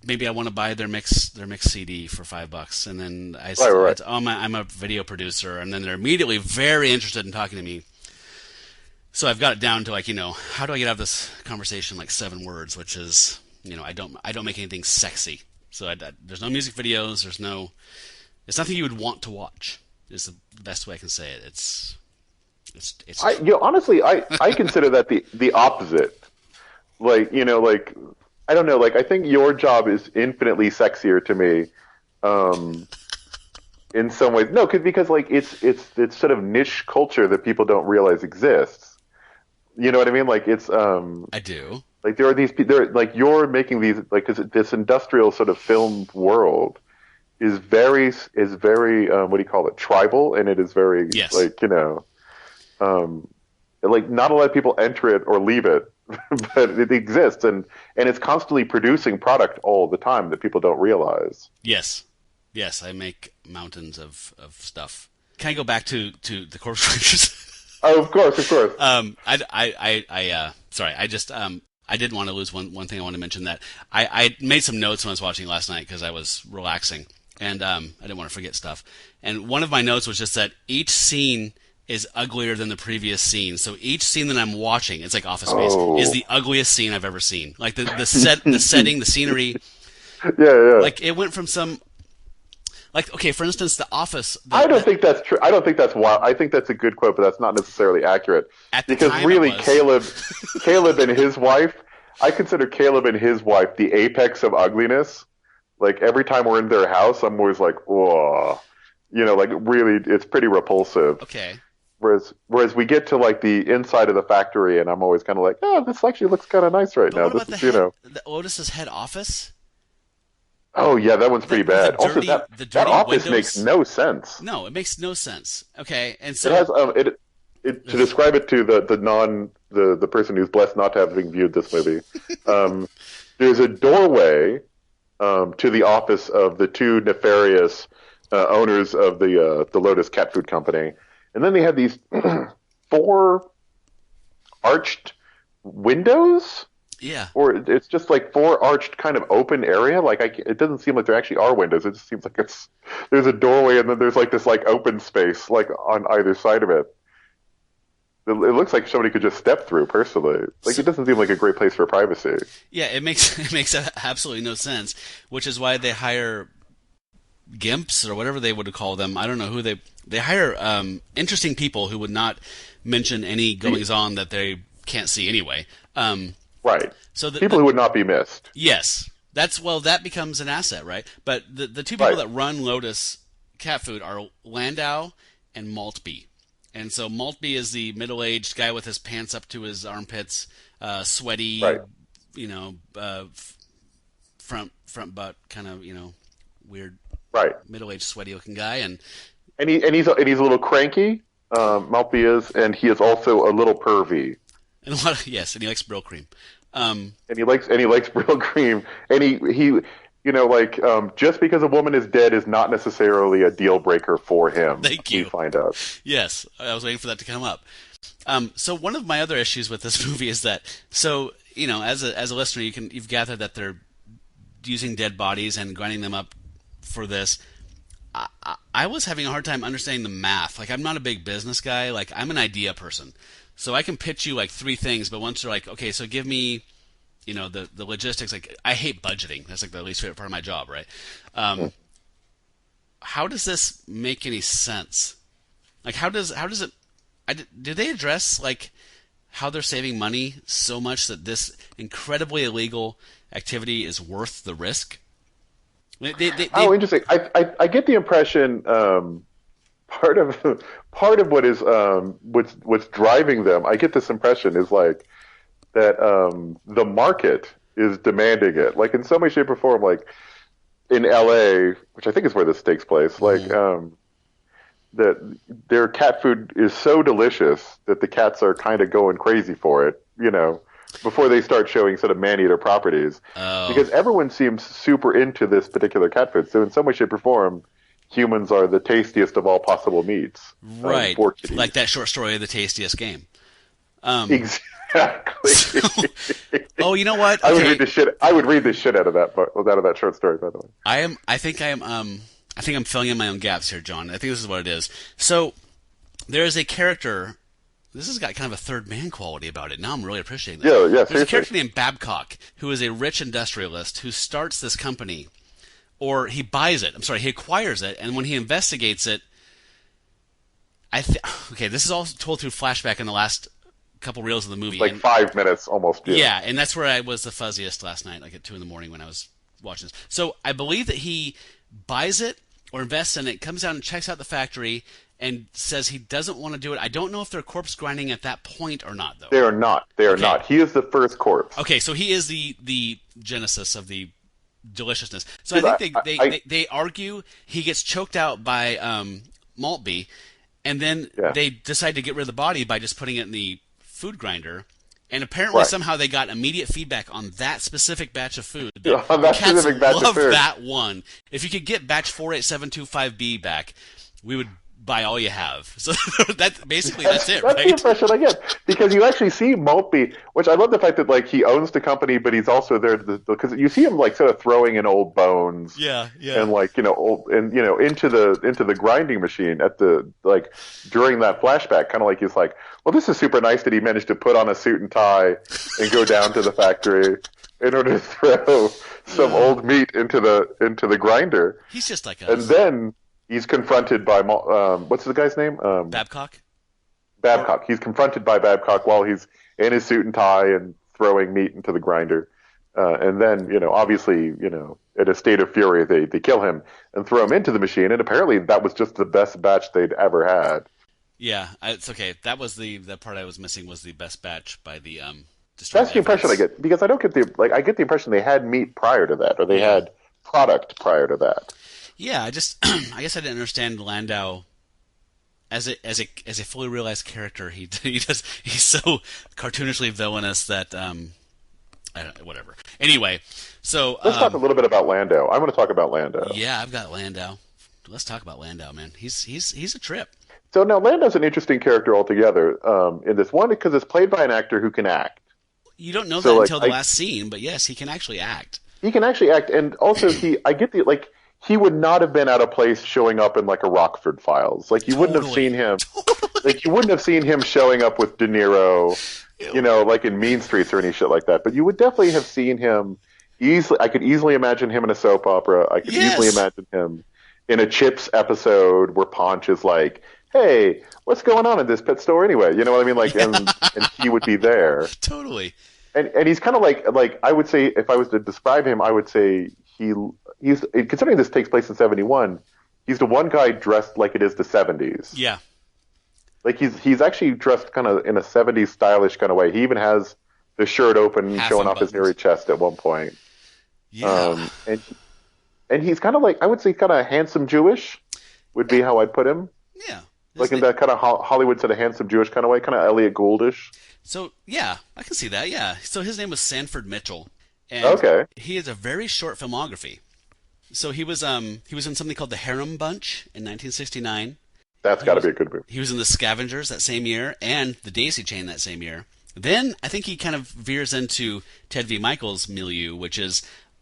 maybe I want to buy their mix CD for $5, and then I say, right. "Oh, I'm a video producer," and then they're immediately very interested in talking to me. So I've got it down to how do I get out of this conversation like 7 words, which is I don't make anything sexy. So there's no music videos. It's nothing you would want to watch. Is the best way I can say it. It's honestly I consider that the opposite. Like I don't know. Like I think your job is infinitely sexier to me. In some ways, no, because like it's sort of niche culture that people don't realize exists. You know what I mean? Like it's I do. Like there are these people. Like you're making these like because this industrial sort of film world is very what do you call it? Tribal, and it is very like like not a lot of people enter it or leave it, but it exists and it's constantly producing product all the time that people don't realize. Yes, I make mountains of stuff. Can I go back to the corpse grinders? Oh, of course. Sorry, I didn't want to lose one thing I want to mention that I made some notes when I was watching last night because I was relaxing and I didn't want to forget stuff. And one of my notes was just that each scene is uglier than the previous scene. So each scene that I'm watching, it's like Office Space, is the ugliest scene I've ever seen. Like the setting, the scenery. Yeah. Like it went from some. Like, okay, for instance, The Office. I don't think that's true. I don't think that's wild. I think that's a good quote, but that's not necessarily accurate. Because really, Caleb and his wife, I consider Caleb and his wife the apex of ugliness. Like, every time we're in their house, I'm always like, whoa. You know, like, really, it's pretty repulsive. Okay. Whereas we get to, like, the inside of the factory, and I'm always kind of like, oh, this actually looks kind of nice right now. What about the Otis's head office? Oh, yeah, that one's pretty bad. Also, that office windows makes no sense. No, it makes no sense. Okay, and so... It has, to describe it to the person who's blessed not to having viewed this movie, there's a doorway to the office of the two nefarious owners of the Lotus cat food company. And then they have these 4 arched windows? Yeah. Or it's just like 4 arched kind of open area. Like it doesn't seem like there actually are windows. It just seems like there's a doorway and then there's like this like open space like on either side of it. It looks like somebody could just step through. Personally, like it doesn't seem like a great place for privacy. Yeah, it makes absolutely no sense. Which is why they hire gimps or whatever they would call them. I don't know who they hire interesting people who would not mention any goings on that they can't see anyway. Right. So people who would not be missed. Yes. That becomes an asset, right? But the two people that run Lotus cat food are Landau and Maltby. And so Maltby is the middle-aged guy with his pants up to his armpits, sweaty, front butt, kind of, weird, middle-aged, sweaty-looking guy, and he's a little cranky. Maltby is, and he is also a little pervy. And and he likes Brill cream. And he likes Brill cream, and he just because a woman is dead is not necessarily a deal breaker for him. Thank you. We find out. Yes, I was waiting for that to come up. So one of my other issues with this movie is that, as a listener, you've gathered that they're using dead bodies and grinding them up for this. I was having a hard time understanding the math. Like, I'm not a big business guy. Like, I'm an idea person. So I can pitch you like 3 things, but once you're like, okay, so give me, the logistics. Like, I hate budgeting. That's like the least favorite part of my job, right? How does this make any sense? Like, how does it? Do they address like how they're saving money so much that this incredibly illegal activity is worth the risk? Interesting. I get the impression. Part of what is what's driving them, I get this impression, is like that the market is demanding it. Like in some way, shape, or form. Like in LA, which I think is where this takes place. Like that their cat food is so delicious that the cats are kind of going crazy for it. Before they start showing sort of man-eater properties, because everyone seems super into this particular cat food. So in some way, shape, or form, humans are the tastiest of all possible meats. Right. Like that short story of The Tastiest Game. Exactly. So, you know what? Okay. I would read the shit out of that short story, by the way. I think I'm filling in my own gaps here, John. I think this is what it is. So there is a character. This has got kind of a third man quality about it. Now I'm really appreciating this. Yeah, There's a character named Babcock who is a rich industrialist who starts this company. Or he buys it. He acquires it, and when he investigates it, this is all told through flashback in the last couple reels of the movie. Like 5 minutes almost. Yeah, and that's where I was the fuzziest last night, like at 2 a.m. when I was watching this. So I believe that he buys it or invests in it, comes out and checks out the factory, and says he doesn't want to do it. I don't know if they're corpse grinding at that point or not, though. They are not. Not. He is the first corpse. Okay, so he is the genesis of the deliciousness. So I think they argue he gets choked out by Maltby, and then they decide to get rid of the body by just putting it in the food grinder. And apparently somehow they got immediate feedback on that specific batch of food. On that specific batch of food. That one. If you could get batch 48725B back, we would buy all you have. So that's it, That's right? That's the impression I get, because you actually see Maltby, which I love the fact that like he owns the company, but he's also there because you see him like sort of throwing in old bones, Yeah. and like into the grinding machine at the like during that flashback, kind of like he's like, well, this is super nice that he managed to put on a suit and tie and go down to the factory in order to throw some old meat into the grinder. He's just like us. And then he's confronted by what's the guy's name? Babcock. Babcock. He's confronted by Babcock while he's in his suit and tie and throwing meat into the grinder. And then, obviously, in a state of fury, they kill him and throw him into the machine. And apparently that was just the best batch they'd ever had. Yeah, it's okay. That was the part I was missing, was the best batch by the That's the impression I get, because I don't get I get the impression they had meat prior to that, or they had product prior to that. Yeah, I guess I didn't understand Landau as a fully realized character. He's so cartoonishly villainous that whatever. Anyway, so let's talk a little bit about Landau. I want to talk about Landau. Yeah, I've got Landau. Let's talk about Landau, man. He's a trip. So now Landau's an interesting character altogether in this one, because it's played by an actor who can act. You don't know that until the last scene, but yes, he can actually act. He can actually act, and also he would not have been out of place showing up in like a Rockford Files. Like you wouldn't have seen him. Like you wouldn't have seen him showing up with De Niro, like in Mean Streets or any shit like that. But you would definitely have seen him easily. I could easily imagine him in a soap opera. I could easily imagine him in a Chips episode where Ponch is like, "Hey, what's going on in this pet store anyway?" You know what I mean? Like, and he would be there. Totally. And he's kind of like I would say, if I was to describe him, I would say he's considering this takes place in 1971. He's the one guy dressed like it is the 1970s. Yeah. Like he's actually dressed kind of in a 1970s stylish kind of way. He even has the shirt open, showing off his hairy chest at one point. Yeah. And he's kind of like, I would say, kind of handsome Jewish would be how I'd put him. Yeah. Like in that kind of Hollywood sort of handsome Jewish kind of way, kind of Elliot Gouldish. So yeah, I can see that. Yeah. So his name was Sanford Mitchell, and he has a very short filmography. So he was in something called The Harem Bunch in 1969. That's got to be a good movie. He was in The Scavengers that same year, and The Daisy Chain that same year. Then I think he kind of veers into Ted V. Mikels' milieu, which is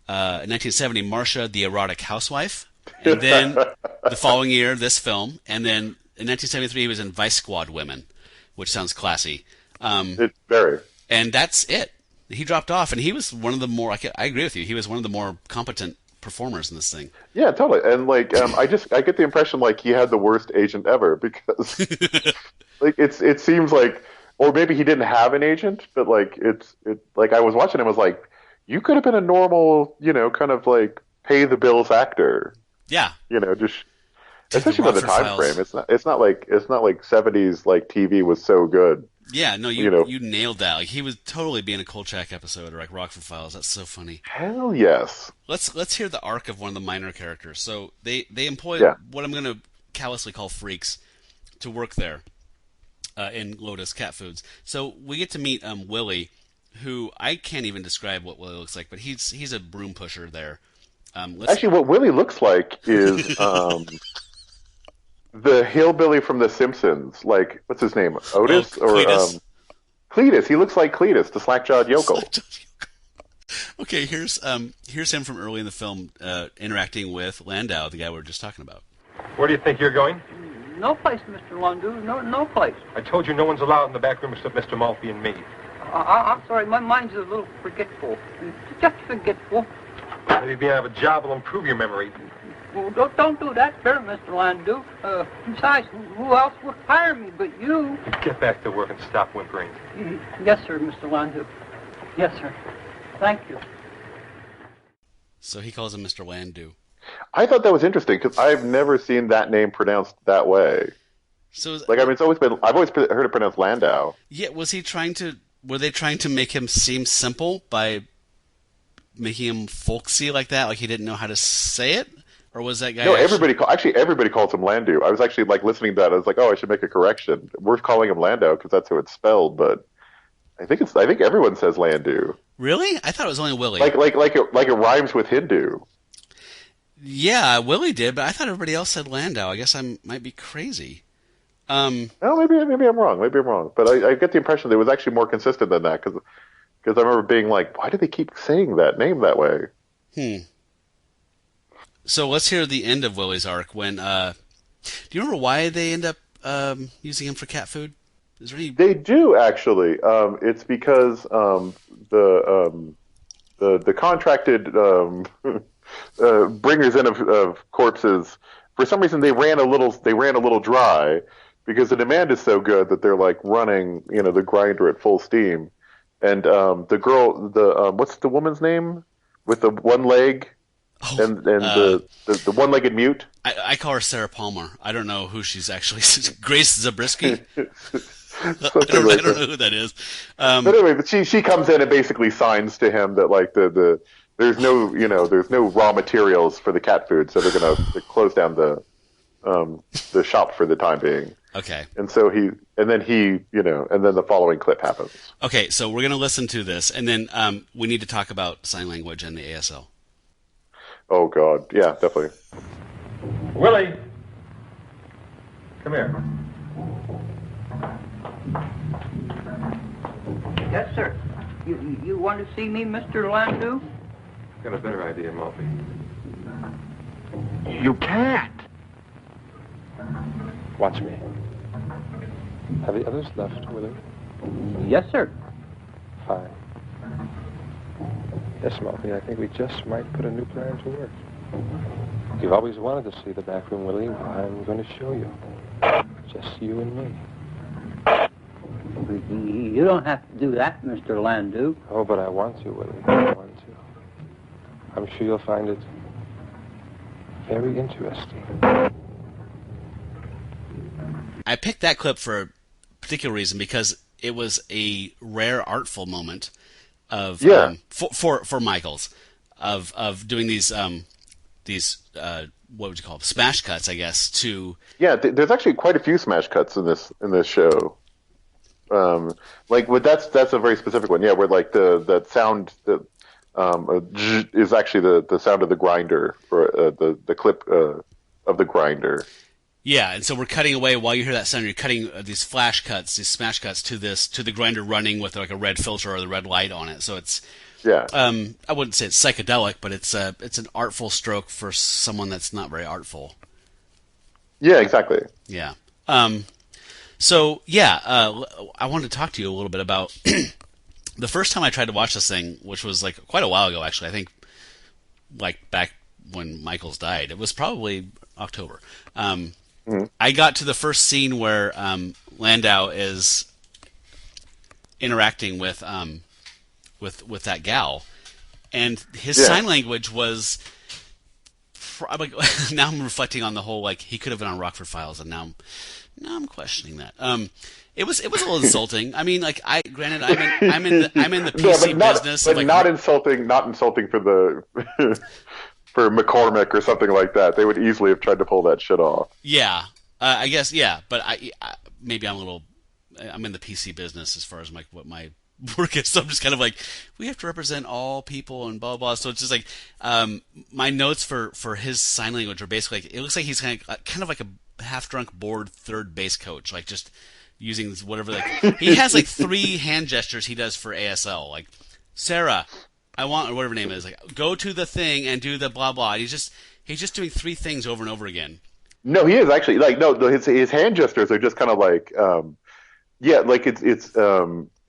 in 1970, Marcia, the Erotic Housewife, and then the following year, this film, and then in 1973 he was in Vice Squad Women, which sounds classy. It's very. And that's it. He dropped off, and he was one of the more. I agree with you. He was one of the more competent performers in this thing. Yeah, totally. And like, I get the impression like he had the worst agent ever, because like it seems like, or maybe he didn't have an agent, but like like I was watching him, I was like, you could have been a normal, kind of like pay the bills actor. Yeah. Just. Especially by the time frame, it's not like 1970s like TV was so good. Yeah, no, you nailed that. Like he was totally being a Kolchak episode or like Rockford Files. That's so funny. Hell yes. Let's hear the arc of one of the minor characters. So they employ what I'm going to callously call freaks to work there in Lotus Cat Foods. So we get to meet Willie, who I can't even describe what Willie looks like, but he's a broom pusher there. Actually, what Willie looks like is the hillbilly from The Simpsons. Like, what's his name? Otis? Cletus. Cletus. He looks like Cletus, the slack-jawed yokel. Okay, here's him from early in the film interacting with Landau, the guy we were just talking about. Where do you think you're going? No place, Mr. Landau. No place. I told you no one's allowed in the back room except Mr. Maltby and me. I'm sorry, my mind's a little forgetful. Just forgetful. Maybe I have a job will improve your memory. Well, don't do that, sir, Mr. Landau. Besides, who else would hire me but you? Get back to work and stop whimpering. Yes, sir, Mr. Landau. Yes, sir. Thank you. So he calls him Mr. Landau. I thought that was interesting because I've never seen that name pronounced that way. So I've always heard it pronounced Landau. Yeah, were they trying to make him seem simple by making him folksy like that, like he didn't know how to say it? Or was that guy? No, everybody calls him Landau. I was actually like listening to that. I was like, oh, I should make a correction. We're calling him Landau because that's how it's spelled, but I think everyone says Landau. Really? I thought it was only Willie. Like it rhymes with Hindu. Yeah, Willie did, but I thought everybody else said Landau. I guess I might be crazy. No, maybe I'm wrong. Maybe I'm wrong. But I get the impression that it was actually more consistent than that because I remember being like, why do they keep saying that name that way? So let's hear the end of Willie's arc. When do you remember why they end up using him for cat food? Is there any? They do actually. It's because the contracted bringers in of corpses, for some reason they ran a little dry because the demand is so good that they're like running the grinder at full steam, and the girl, what's the woman's name with the one leg? And the one-legged mute. I call her Sarah Palmer. I don't know who she's actually. Grace Zabriskie. I don't know who that is. But anyway, she comes in and basically signs to him that like there's no raw materials for the cat food, so they're going to close down the shop for the time being. Okay. And so and then the following clip happens. Okay, so we're going to listen to this, and then we need to talk about sign language and the ASL. Oh, God. Yeah, definitely. Willie! Come here. Yes, sir. You want to see me, Mr. Landau? Got a better idea, Maltby. You can't. Watch me. Have the others left, Willie? Yes, sir. Fine. Yes, Maltby, I think we just might put a new plan to work. You've always wanted to see the back room, Willie. Well, I'm going to show you. Just you and me. You don't have to do that, Mr. Landau. Oh, but I want to, Willie. I want to. I'm sure you'll find it very interesting. I picked that clip for a particular reason because it was a rare artful moment of for Mikels of doing these what would you call them? Smash cuts, I guess. There's actually quite a few smash cuts in this show. That's a very specific one. Yeah, where like that sound that is actually the sound of the grinder for the clip of the grinder. Yeah, and so we're cutting away while you hear that sound. You're cutting these flash cuts, these smash cuts to the grinder running with like a red filter or the red light on it. So it's I wouldn't say it's psychedelic, but it's an artful stroke for someone that's not very artful. Yeah, exactly. Yeah. I wanted to talk to you a little bit about the first time I tried to watch this thing, which was like quite a while ago, actually. I think like back when Mikels died. It was probably October. I got to the first scene where Landau is interacting with that gal, and his sign language was. Now I'm reflecting on the whole like he could have been on Rockford Files, and now I'm questioning that. It was a little insulting. I mean, like granted I'm in the PC business, but not insulting for the. For McCormick or something like that, they would easily have tried to pull that shit off. Yeah, I guess. Yeah, but maybe I'm in the PC business as far as what my work is. So I'm just kind of like, we have to represent all people and blah blah. So it's just like my notes for his sign language are basically like, it looks like he's kind of like a half drunk bored third base coach, like just using whatever. Like he has like 3 hand gestures he does for ASL, like Sarah. I want, or whatever her name is, like, go to the thing and do the blah blah. He's just doing 3 things over and over again. No, he is actually his hand gestures are just kind of like,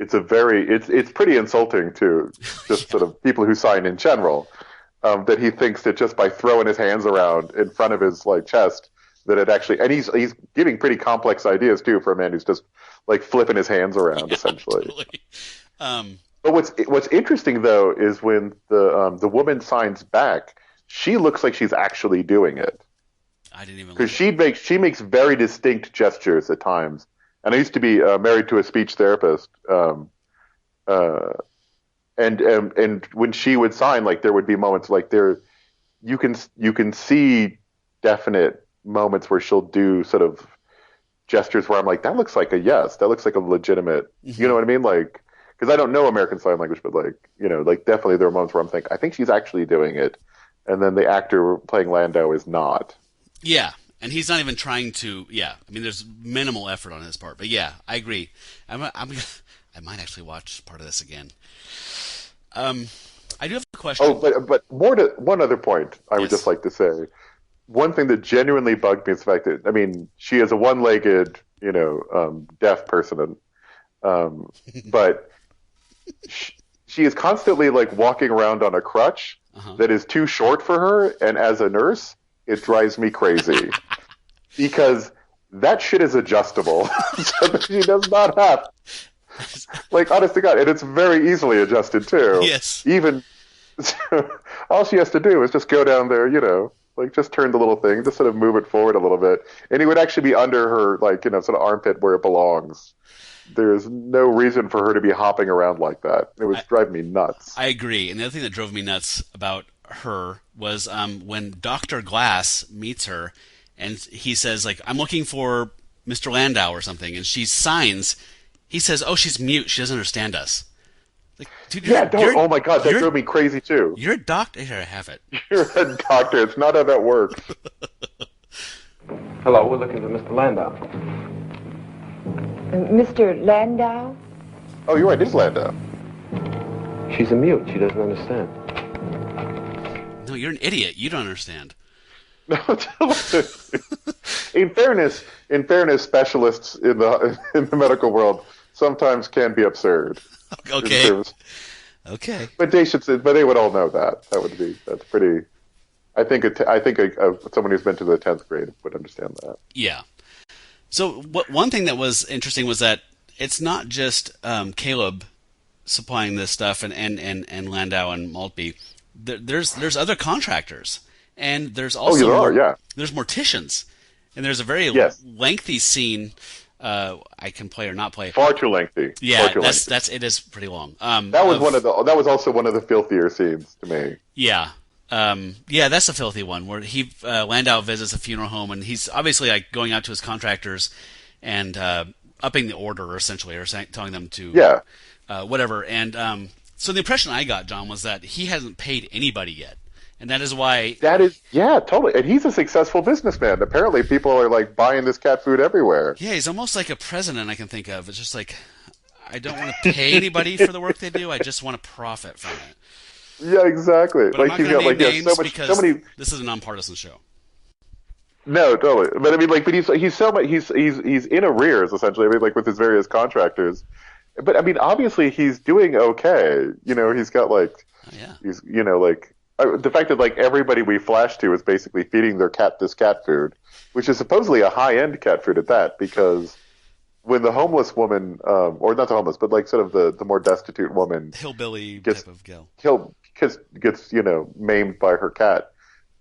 it's pretty insulting to just sort of people who sign in general. That he thinks that just by throwing his hands around in front of his like chest, that it actually, and he's giving pretty complex ideas too for a man who's just like flipping his hands around essentially. Totally. But what's interesting though is when the woman signs back, she looks like she's actually doing it. I didn't even because she makes very distinct gestures at times. And I used to be married to a speech therapist, and when she would sign, like there would be moments like you can see definite moments where she'll do sort of gestures where I'm like, that looks like a yes, that looks like a legitimate, you know what I mean, like. Because I don't know American Sign Language, but like definitely there are moments where I'm thinking, I think she's actually doing it, and then the actor playing Landau is not. Yeah, and he's not even trying to. Yeah, I mean, there's minimal effort on his part. But yeah, I agree. I might actually watch part of this again. I do have a question. Oh, but one other point I would just like to say. One thing that genuinely bugged me is the fact that, I mean, she is a one-legged, deaf person, but she is constantly like walking around on a crutch that is too short for her, and as a nurse, it drives me crazy because that shit is adjustable, so that she does not have. Like, honest to God, and it's very easily adjusted too. Yes. Even all she has to do is just go down there, like just turn the little thing, just sort of move it forward a little bit, and it would actually be under her, like, sort of armpit where it belongs. There's no reason for her to be hopping around like that. It was driving me nuts. I agree. And the other thing that drove me nuts about her was when Dr. Glass meets her, and he says, like, I'm looking for Mr. Landau or something, and she signs. He says, oh, she's mute. She doesn't understand us. Like, dude, oh my God, that drove me crazy too. You're a doctor. Here, I have it. You're a doctor. It's not how that works. Hello, we're looking for Mr. Landau. Mr. Landau? Oh, you're right. It's Landau. She's a mute. She doesn't understand. No, you're an idiot. You don't understand. No, in fairness, specialists in the medical world sometimes can be absurd. Okay. Okay. But they would all know that. That's pretty. I think someone who's been to the 10th grade would understand that. Yeah. So one thing that was interesting was that it's not just Caleb supplying this stuff and Landau and Maltby. There's other contractors, and there's also there's morticians, and there's a very lengthy scene. I can play or not play. Far too lengthy. Yeah, it is pretty long. That was also one of the filthier scenes to me. Yeah. That's a filthy one where Landau visits a funeral home, and he's obviously like going out to his contractors and upping the order essentially, or telling them to whatever. And so the impression I got, John, was that he hasn't paid anybody yet, and that is why. That is totally. And he's a successful businessman. Apparently, people are like buying this cat food everywhere. Yeah, he's almost like a president I can think of. It's just like, I don't want to pay anybody for the work they do. I just want to profit from it. Yeah, exactly. But like, I'm not going to name names because this is a nonpartisan show. No, totally. But I mean, like, he's so much. He's in arrears essentially. I mean, like with his various contractors. But I mean, obviously he's doing okay. He's got like, he's like the fact that like everybody we flash to is basically feeding their cat this cat food, which is supposedly a high end cat food at that, because when the homeless woman, or not the homeless, but like sort of the more destitute woman, hillbilly type of gal, gets maimed by her cat,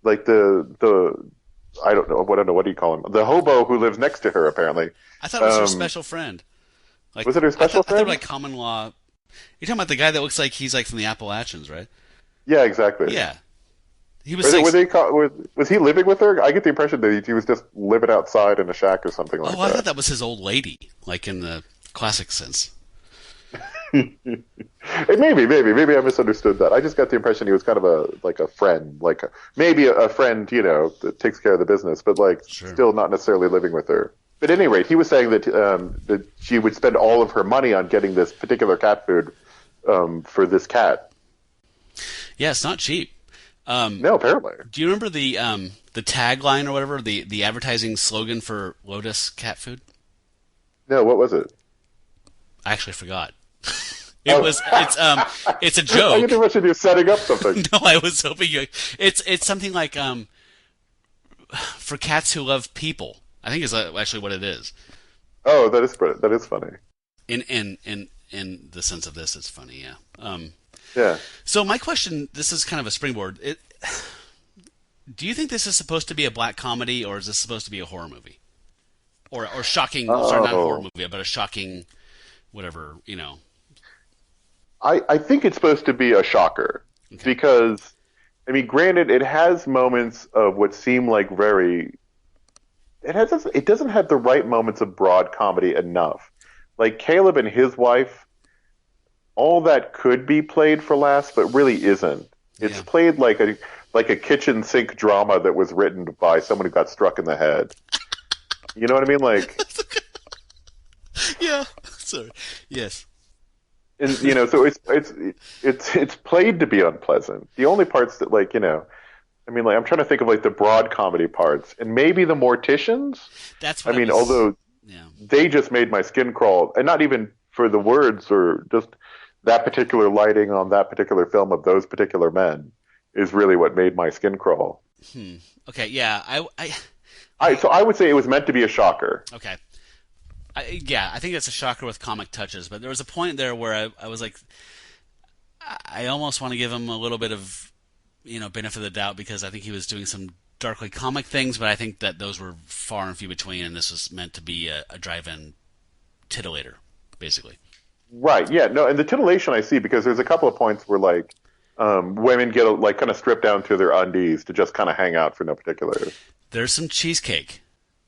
like the I don't know what do you call him, the hobo who lives next to her apparently. I thought it was her special friend. Like, was it her special friend? I thought like common law. You're talking about the guy that looks like he's like from the Appalachians, right? Yeah, exactly. Yeah. He was. Was he living with her? I get the impression that he was just living outside in a shack or something like that. Oh, I thought that was his old lady, like in the classic sense. Maybe I misunderstood that. I just got the impression he was kind of a friend, like maybe a friend, that takes care of the business, but like still not necessarily living with her. But at any rate, he was saying that she would spend all of her money on getting this particular cat food for this cat. Yeah, it's not cheap. No, apparently. Do you remember the tagline or whatever, the advertising slogan for Lotus cat food? No, what was it? I actually forgot. It's a joke. I get the impression you're setting up something. No, I was hoping it's something like for cats who love people. I think is actually what it is. Oh, that is funny. In the sense of this, it's funny, yeah. Yeah. So my question, this is kind of a springboard. Do you think this is supposed to be a black comedy, or is this supposed to be a horror movie, or shocking? Sorry, not a horror movie, but a shocking, whatever, I think it's supposed to be a shocker, because, I mean, granted, it has moments of what seem like it doesn't have the right moments of broad comedy enough. Like Caleb and his wife, all that could be played for laughs, but really isn't. It's played like a kitchen sink drama that was written by someone who got struck in the head. You know what I mean? Like, yeah. Sorry. Yes. And, so it's played to be unpleasant. The only parts that, like, I'm trying to think of like the broad comedy parts, and maybe the Morticians. That's what although they just made my skin crawl, and not even for the words or just that particular lighting on that particular film of those particular men is really what made my skin crawl. Okay, yeah, so I would say it was meant to be a shocker. Okay. I think that's a shocker with comic touches, but there was a point there where I was like, I almost want to give him a little bit of, benefit of the doubt, because I think he was doing some darkly comic things, but I think that those were far and few between, and this was meant to be a drive-in titillator, basically. Right, yeah, no, and the titillation I see, because there's a couple of points where, like, women get, like, kind of stripped down to their undies to just kind of hang out for no particular. There's some cheesecake.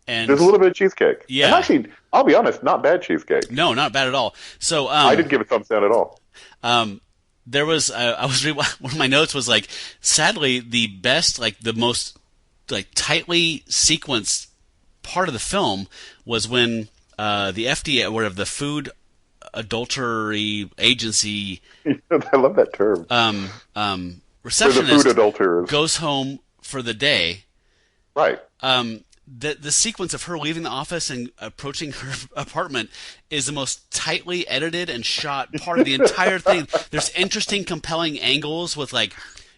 And there's a little bit of cheesecake. Yeah. And actually, I'll be honest, not bad cheesecake. No, not bad at all. So I didn't give it thumbs down at all. There was one of my notes was like, sadly, the best, like the most like tightly sequenced part of the film was when the FDA, or the Food Adultery Agency, I love that term. Receptionist for the food adulterers goes home for the day. Right. The sequence of her leaving the office and approaching her apartment is the most tightly edited and shot part of the entire thing. There's interesting, compelling angles with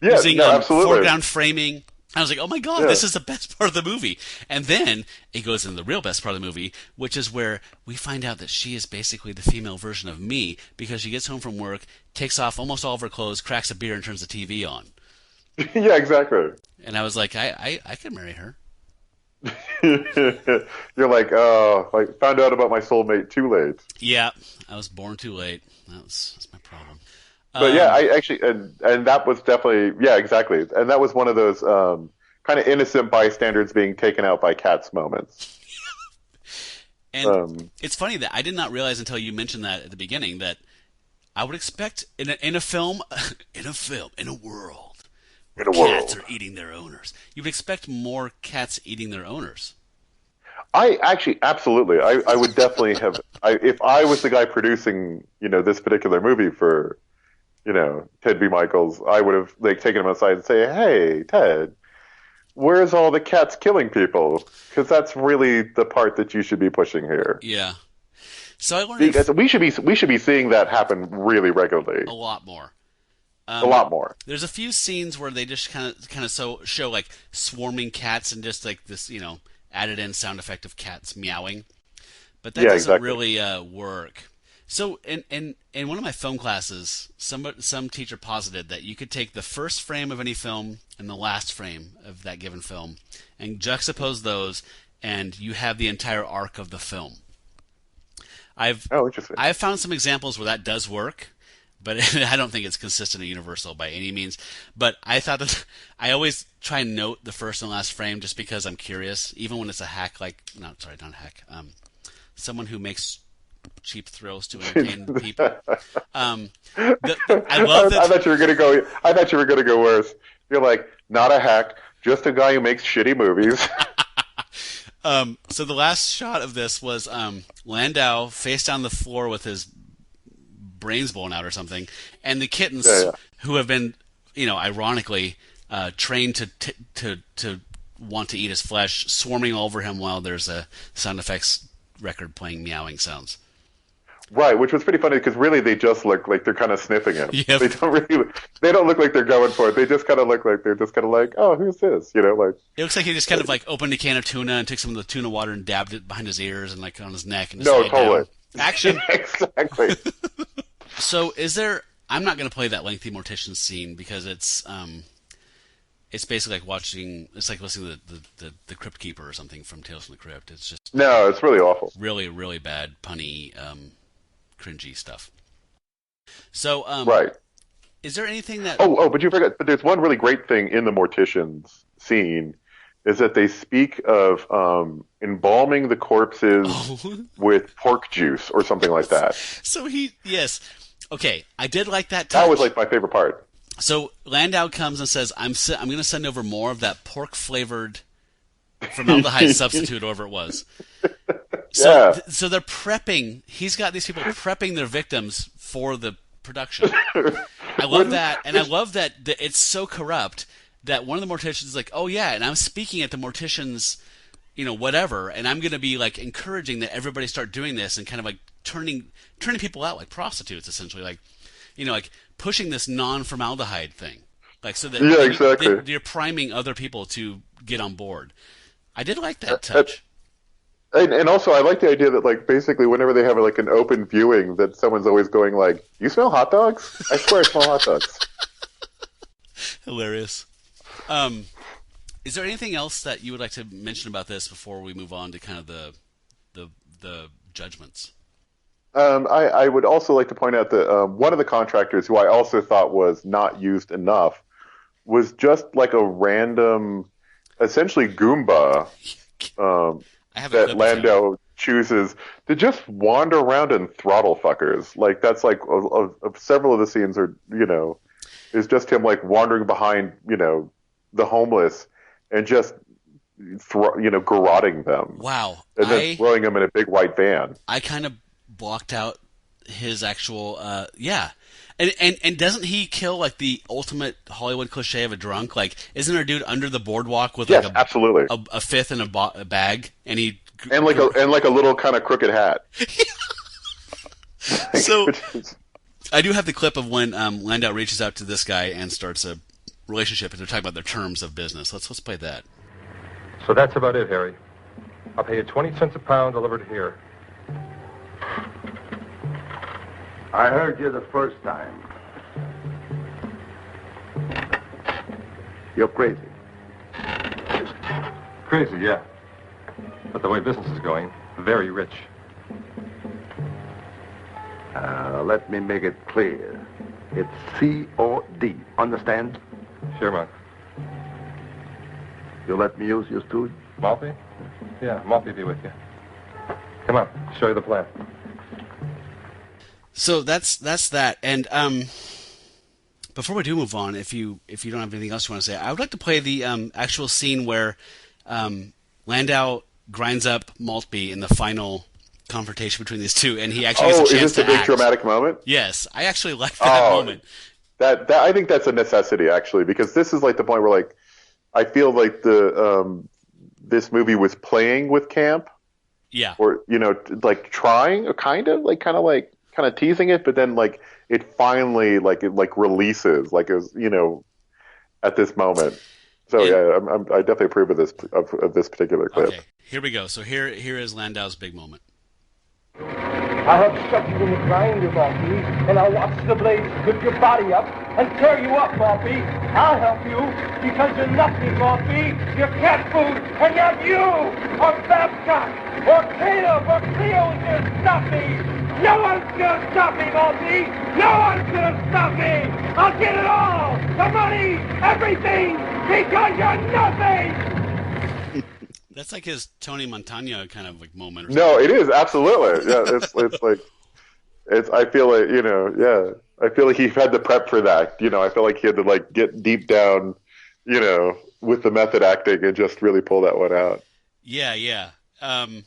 using foreground framing. I was like, oh my God, this is the best part of the movie. And then it goes into the real best part of the movie, which is where we find out that she is basically the female version of me, because she gets home from work, takes off almost all of her clothes, cracks a beer, and turns the TV on. Yeah, exactly. And I was like, I could marry her. You're like, found out about my soulmate too late. Yeah, I was born too late. That's my problem. But I actually, and that was definitely, exactly. And that was one of those kind of innocent bystanders being taken out by cats moments. And it's funny that I did not realize until you mentioned that at the beginning that I would expect in a world. Cats are eating their owners. You would expect more cats eating their owners. I actually, absolutely. I would definitely have. If I was the guy producing, this particular movie for, Ted B. Mikels, I would have taken him aside and say, "Hey, Ted, where's all the cats killing people? Because that's really the part that you should be pushing here." Yeah. So I learned because we should be seeing that happen really regularly. A lot more. A lot more. There's a few scenes where they just kind of show like swarming cats and just like this, added in sound effect of cats meowing, but that doesn't really work. So in one of my film classes, some teacher posited that you could take the first frame of any film and the last frame of that given film and juxtapose those, and you have the entire arc of the film. Interesting. I've found some examples where that does work. But I don't think it's consistent or universal by any means. But I thought that I always try and note the first and last frame just because I'm curious, even when it's a hack someone who makes cheap thrills to entertain people. I love that. I thought you were going to go worse. You're like, not a hack, just a guy who makes shitty movies. So the last shot of this was Landau face down the floor with his brains blown out or something, and the kittens who have been, ironically trained to want to eat his flesh, swarming over him while there's a sound effects record playing meowing sounds. Right, which was pretty funny because really they just look like they're kind of sniffing him. Yep. They don't look like they're going for it. They just kind of look like they're just kind of like, oh, who's this? It looks like he just kind of opened a can of tuna and took some of the tuna water and dabbed it behind his ears and on his neck and just totally down. Action. Exactly. So I'm not going to play that lengthy mortician scene because it's basically like listening to the Crypt Keeper or something from Tales from the Crypt. It's just no, it's really awful. Really, really bad, punny, cringy stuff. So right. Is there anything that? But you forgot. But there's one really great thing in the morticians scene is that they speak of embalming the corpses with pork juice or something like that. So yes. Okay, I did like that touch. That was my favorite part. So Landau comes and says, I'm going to send over more of that pork-flavored formaldehyde substitute, whatever it was. So, so they're prepping. He's got these people prepping their victims for the production. I love that, and I love that it's so corrupt that one of the morticians is like, "Oh yeah," and I'm speaking at the morticians, whatever, and I'm going to be like encouraging that everybody start doing this and kind of like turning people out like prostitutes, essentially, like pushing this non-formaldehyde thing, like so that exactly. You're priming other people to get on board. I did like that touch. And also, I like the idea that, like, basically, whenever they have like an open viewing, that someone's always going like, "You smell hot dogs? I swear, I smell hot dogs." Hilarious. Is there anything else that you would like to mention about this before we move on to kind of the judgments? I would also like to point out that one of the contractors, who I also thought was not used enough, was just like a random, essentially Goomba. That Landau chooses to just wander around and throttle fuckers. Like, that's like several of the scenes are, is just him like wandering behind, the homeless and just, garroting them. Wow. And then throwing them in a big white van. I kind of blocked out his actual, And doesn't he kill like the ultimate Hollywood cliche of a drunk? Like, isn't there a dude under the boardwalk with like absolutely. a fifth in a bag, and like a little kind of crooked hat. So I do have the clip of when Landau reaches out to this guy and starts a relationship, and they're talking about their terms of business. Let's play that. So that's about it, Harry. I'll pay you 20 cents a pound delivered here. I heard you the first time. You're crazy. Crazy, yeah. But the way business is going, very rich. Let me make it clear. It's C-O-D. Understand? Sure, Monk. You let me use your stooge? Maltby? Yeah, Maltby be with you. Come on, show you the plan. So that's that. And before we do move on, if you don't have anything else you want to say, I would like to play the actual scene where Landau grinds up Maltby in the final confrontation between these two, and he actually gets a chance is this to a big dramatic moment? Yes, I actually like that moment. That I think that's a necessity, actually, because this is like the point where, like, I feel like this movie was playing with camp. Yeah. Or, like trying, or kind of teasing it, but then like it finally it releases, like, it was, at this moment. So I definitely approve of this particular clip. Okay, here we go. So here is Landau's big moment. I'll have stuck you in the grinder, Maltby, and I'll watch the blades lift your body up and tear you up, Maltby. I'll help you, because you're nothing, Maltby. You're cat food, and not you, or Babcock, or Caleb, or Cleo is gonna stop me. No one's gonna stop me, Maltby. No one's gonna stop me. I'll get it all, the money, everything, because you're nothing. That's like his Tony Montana kind of like moment. Or no, it is absolutely. Yeah, it's like I feel like I feel like he had to prep for that. I feel like he had to like get deep down, with the method acting and just really pull that one out. Yeah. Actually,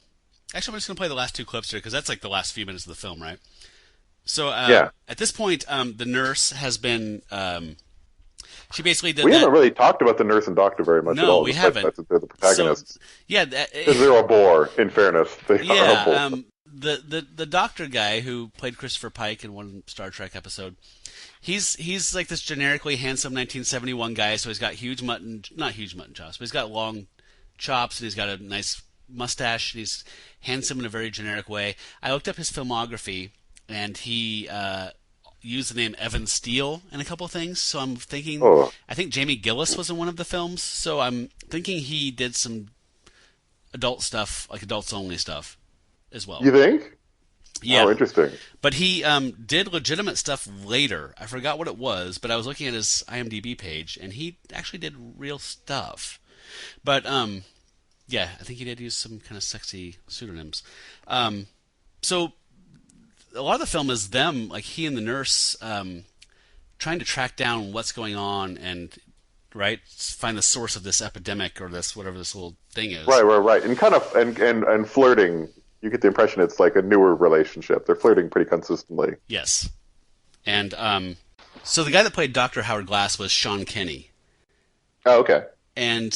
I'm just gonna play the last two clips here because that's like the last few minutes of the film, right? So at this point, the nurse has been. She basically did. We haven't really talked about the nurse and doctor very much at all. No, we haven't. They're the protagonists. So, because they're a bore. In fairness, they are a bore. The doctor guy who played Christopher Pike in one Star Trek episode, he's like this generically handsome 1971 guy. So he's got not huge mutton chops, but he's got long chops and he's got a nice mustache. And he's handsome in a very generic way. I looked up his filmography, and he used the name Evan Steele in a couple of things, so I'm thinking I think Jamie Gillis was in one of the films, so I'm thinking he did some adult stuff, like adults only stuff as well. You think? Yeah. Oh, interesting. But he did legitimate stuff later. I forgot what it was, but I was looking at his IMDb page, and he actually did real stuff. But I think he did use some kind of sexy pseudonyms. So a lot of the film is them, like he and the nurse, trying to track down what's going on and find the source of this epidemic or this whatever this little thing is. Right. And kind of and flirting. You get the impression it's like a newer relationship. They're flirting pretty consistently. Yes. And so the guy that played Dr. Howard Glass was Sean Kenny. Oh, okay. And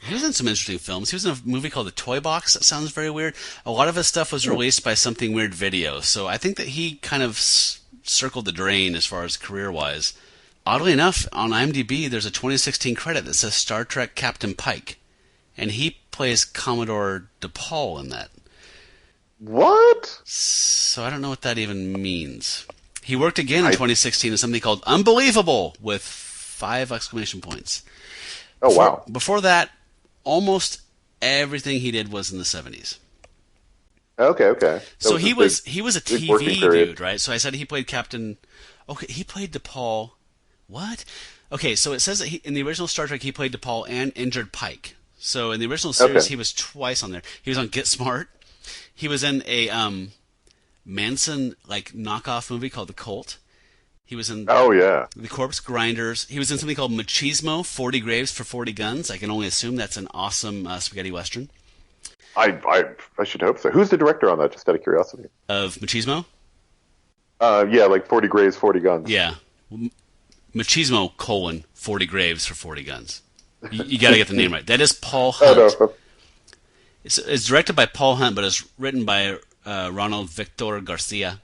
he was in some interesting films. He was in a movie called The Toy Box. That sounds very weird. A lot of his stuff was released by Something Weird Video. So I think that he kind of circled the drain as far as career-wise. Oddly enough, on IMDb, there's a 2016 credit that says Star Trek Captain Pike. And he plays Commodore DePaul in that. What? So I don't know what that even means. He worked again in 2016 in something called Unbelievable with 5 exclamation points. Oh, wow. Before that, almost everything he did was in the 70s. Okay. So he was a TV dude, right? So I said he played Captain... Okay, he played DePaul... What? Okay, so it says that in the original Star Trek he played DePaul and injured Pike. So in the original series he was twice on there. He was on Get Smart. He was in a Manson knockoff movie called The Cult. He was in The Corpse Grinders. He was in something called Machismo, 40 Graves for 40 Guns. I can only assume that's an awesome spaghetti western. I should hope so. Who's the director on that, just out of curiosity? Of Machismo? 40 Graves, 40 Guns. Yeah. Machismo, 40 Graves for 40 Guns. You got to get the name right. That is Paul Hunt. Oh, no. It's directed by Paul Hunt, but it's written by Ronald Victor Garcia.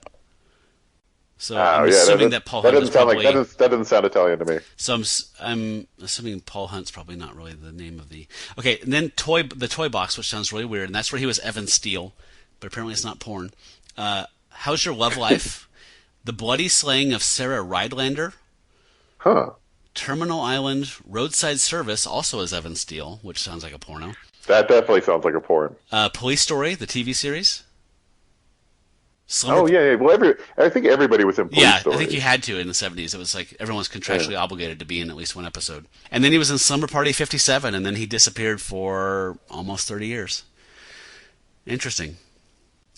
So I'm assuming that Paul Hunt is probably... that doesn't sound Italian to me. So I'm assuming Paul Hunt's probably not really the name of the... Okay, and then the Toy Box, which sounds really weird, and that's where he was Evan Steele, but apparently it's not porn. How's Your Love Life? The Bloody Slaying of Sarah Rydlander. Huh. Terminal Island Roadside Service, also as Evan Steele, which sounds like a porno. That definitely sounds like a porn. Police Story, the TV series. Yeah. Well, I think everybody was in Police Story. I think you had to in the 70s. It was like everyone was contractually obligated to be in at least one episode. And then he was in Slumber Party 57, and then he disappeared for almost 30 years. Interesting.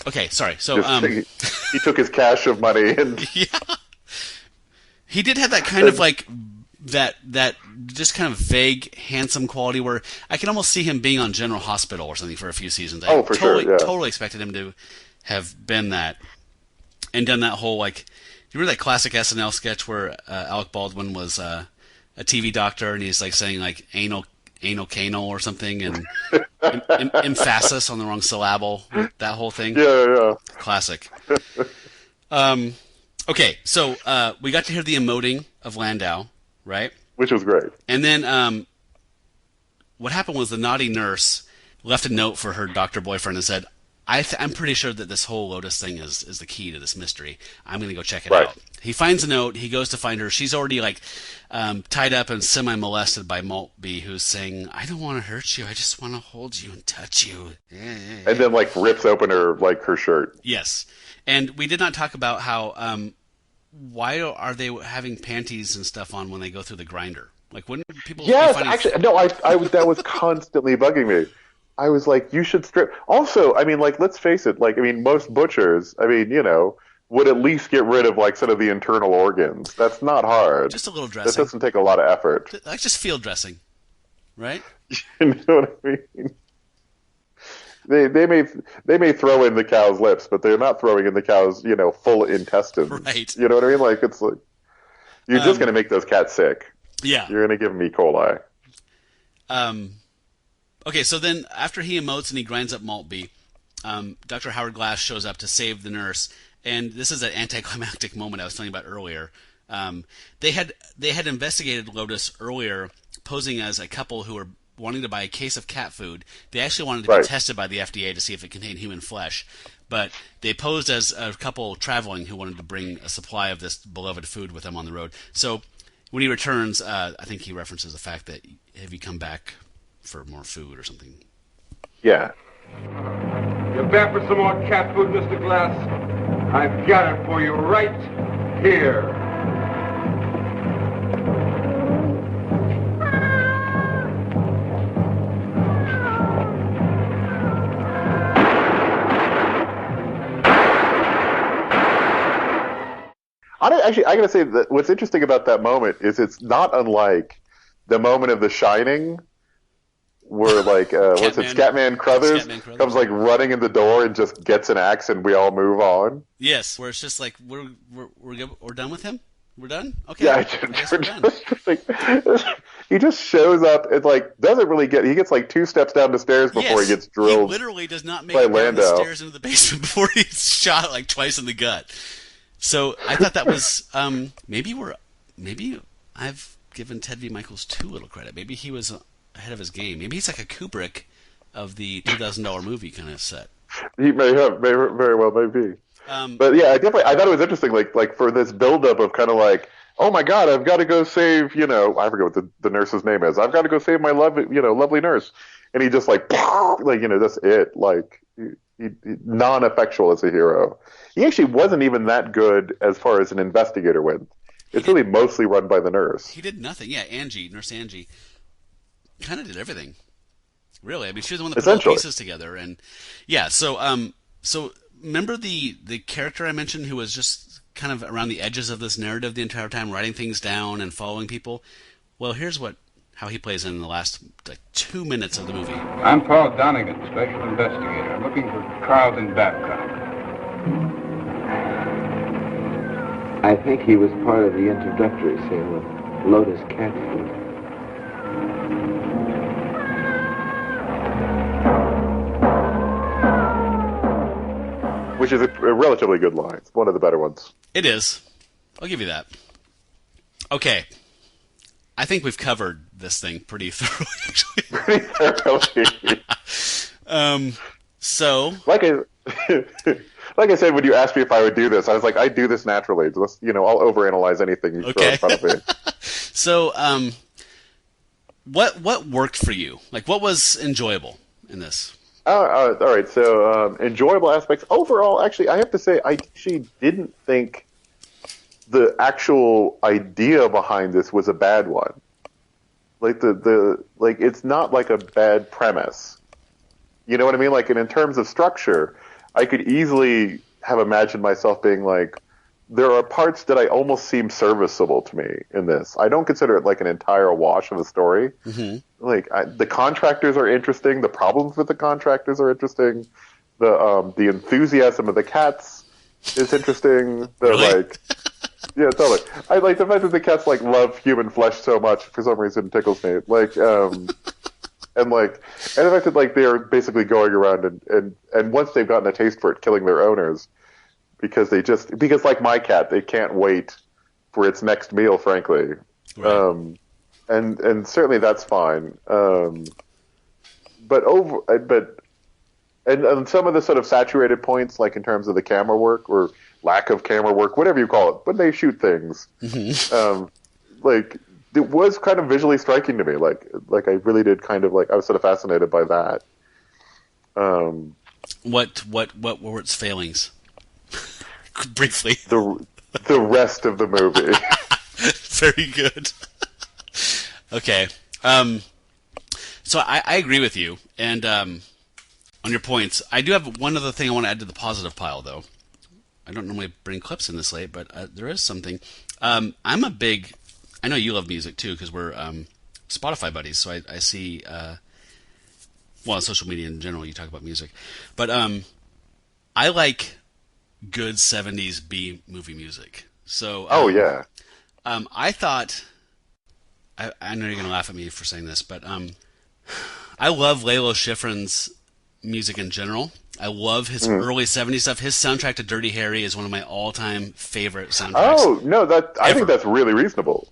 Okay, sorry. So he took his cache of money and... Yeah. He did have that kind of that just kind of vague, handsome quality where I can almost see him being on General Hospital or something for a few seasons. I totally expected him to have been that and done that whole do you remember that classic SNL sketch where Alec Baldwin was a TV doctor and he's saying anal canal or something and emphasis on the wrong syllable, that whole thing. Yeah. Classic. Okay, so we got to hear the emoting of Landau, right? Which was great. And then what happened was the naughty nurse left a note for her doctor boyfriend and said, I'm pretty sure that this whole Lotus thing is the key to this mystery. I'm going to go check it out. He finds a note. He goes to find her. She's already tied up and semi-molested by Maltby, who's saying, I don't want to hurt you. I just want to hold you and touch you. And then rips open her shirt. Yes. And we did not talk about how why are they having panties and stuff on when they go through the grinder? Wouldn't people? Yes, actually, no. I that was constantly bugging me. I was like, you should strip. Also, I mean, let's face it. Most butchers, would at least get rid of sort of the internal organs. That's not hard. Just a little dressing. That doesn't take a lot of effort. Just field dressing, right? You know what I mean? They may throw in the cow's lips, but they're not throwing in the cow's full intestines. Right. You know what I mean? It's you're just going to make those cats sick. Yeah. You're going to give them E. coli. Okay, so then after he emotes and he grinds up Maltby, Dr. Howard Glass shows up to save the nurse, and this is that anticlimactic moment I was telling you about earlier. They had investigated Lotus earlier, posing as a couple who were wanting to buy a case of cat food. They actually wanted to be tested by the FDA to see if it contained human flesh, but they posed as a couple traveling who wanted to bring a supply of this beloved food with them on the road. So when he returns, I think he references the fact that, have you come back for more food or something? Yeah. You're back for some more cat food, Mr. Glass? I've got it for you right here. I gotta say that what's interesting about that moment is it's not unlike the moment of The Shining, where like what's it, Scatman Crothers comes like running in the door and just gets an axe and we all move on. Yes, where it's just like we're done with him. We're done. Okay. Yeah, we're done. He just shows up and like doesn't really get. He gets like 2 steps down the stairs before he gets drilled. He literally does not make it down the stairs into the basement before he's shot like twice in the gut. So I thought that was maybe I've given Ted V. Mikels too little credit. Maybe he was ahead of his game. Maybe he's like a Kubrick of the $2,000 movie kind of set. He may very well be. But yeah, I thought it was interesting, like for this buildup of kind of like, oh my God, I've got to go save, I forget what the nurse's name is. I've got to go save my lovely nurse, and he just like that's it. Like he non-effectual as a hero. He actually wasn't even that good as far as an investigator went. It's really mostly run by the nurse. He did nothing. Yeah, Nurse Angie, kind of did everything. Really, I mean, she was the one that put all the pieces together, and yeah. So remember the character I mentioned who was just kind of around the edges of this narrative the entire time, writing things down and following people? Well, here's how he plays in the last 2 minutes of the movie. I'm Paul Donegan, special investigator. I'm looking for Carlton Babcock. I think he was part of the introductory sale of Lotus cat food. Which is a relatively good line. It's one of the better ones. It is. I'll give you that. Okay. I think we've covered this thing pretty thoroughly, actually. So... Like I said, when you asked me if I would do this, I was like, I do this naturally. Just, I'll overanalyze anything you throw in front of me. So, what worked for you? Like, what was enjoyable in this? All right. So, enjoyable aspects. Overall, actually, I have to say, I actually didn't think the actual idea behind this was a bad one. Like it's not like a bad premise. You know what I mean? Like, in terms of structure, I could easily have imagined myself being like, there are parts that I almost seem serviceable to me in this. I don't consider it like an entire wash of a story. Mm-hmm. Like the contractors are interesting. The problems with the contractors are interesting. The enthusiasm of the cats is interesting. Really? Yeah, totally. I like the fact that the cats love human flesh so much for some reason it tickles me. And the fact that they're basically going around and once they've gotten a taste for it, killing their owners because like my cat, they can't wait for its next meal, frankly. Right. And certainly that's fine. But some of the sort of saturated points, like in terms of the camera work or lack of camera work, whatever you call it, when they shoot things, Mm-hmm. It was kind of visually striking to me. Like I really did kind of I was sort of fascinated by that. What were its failings? Briefly. The rest of the movie. Very good. Okay. So I agree with you, and on your points. I do have one other thing I want to add to the positive pile, though. I don't normally bring clips in this late, but there is something. I know you love music too because we're Spotify buddies. So I see, on social media in general, you talk about music, but I like good '70s B movie music. So yeah. I thought I know you're gonna laugh at me for saying this, but I love Lalo Schifrin's music in general. I love his early '70s stuff. His soundtrack to Dirty Harry is one of my all-time favorite soundtracks. Oh no, I think that's really reasonable.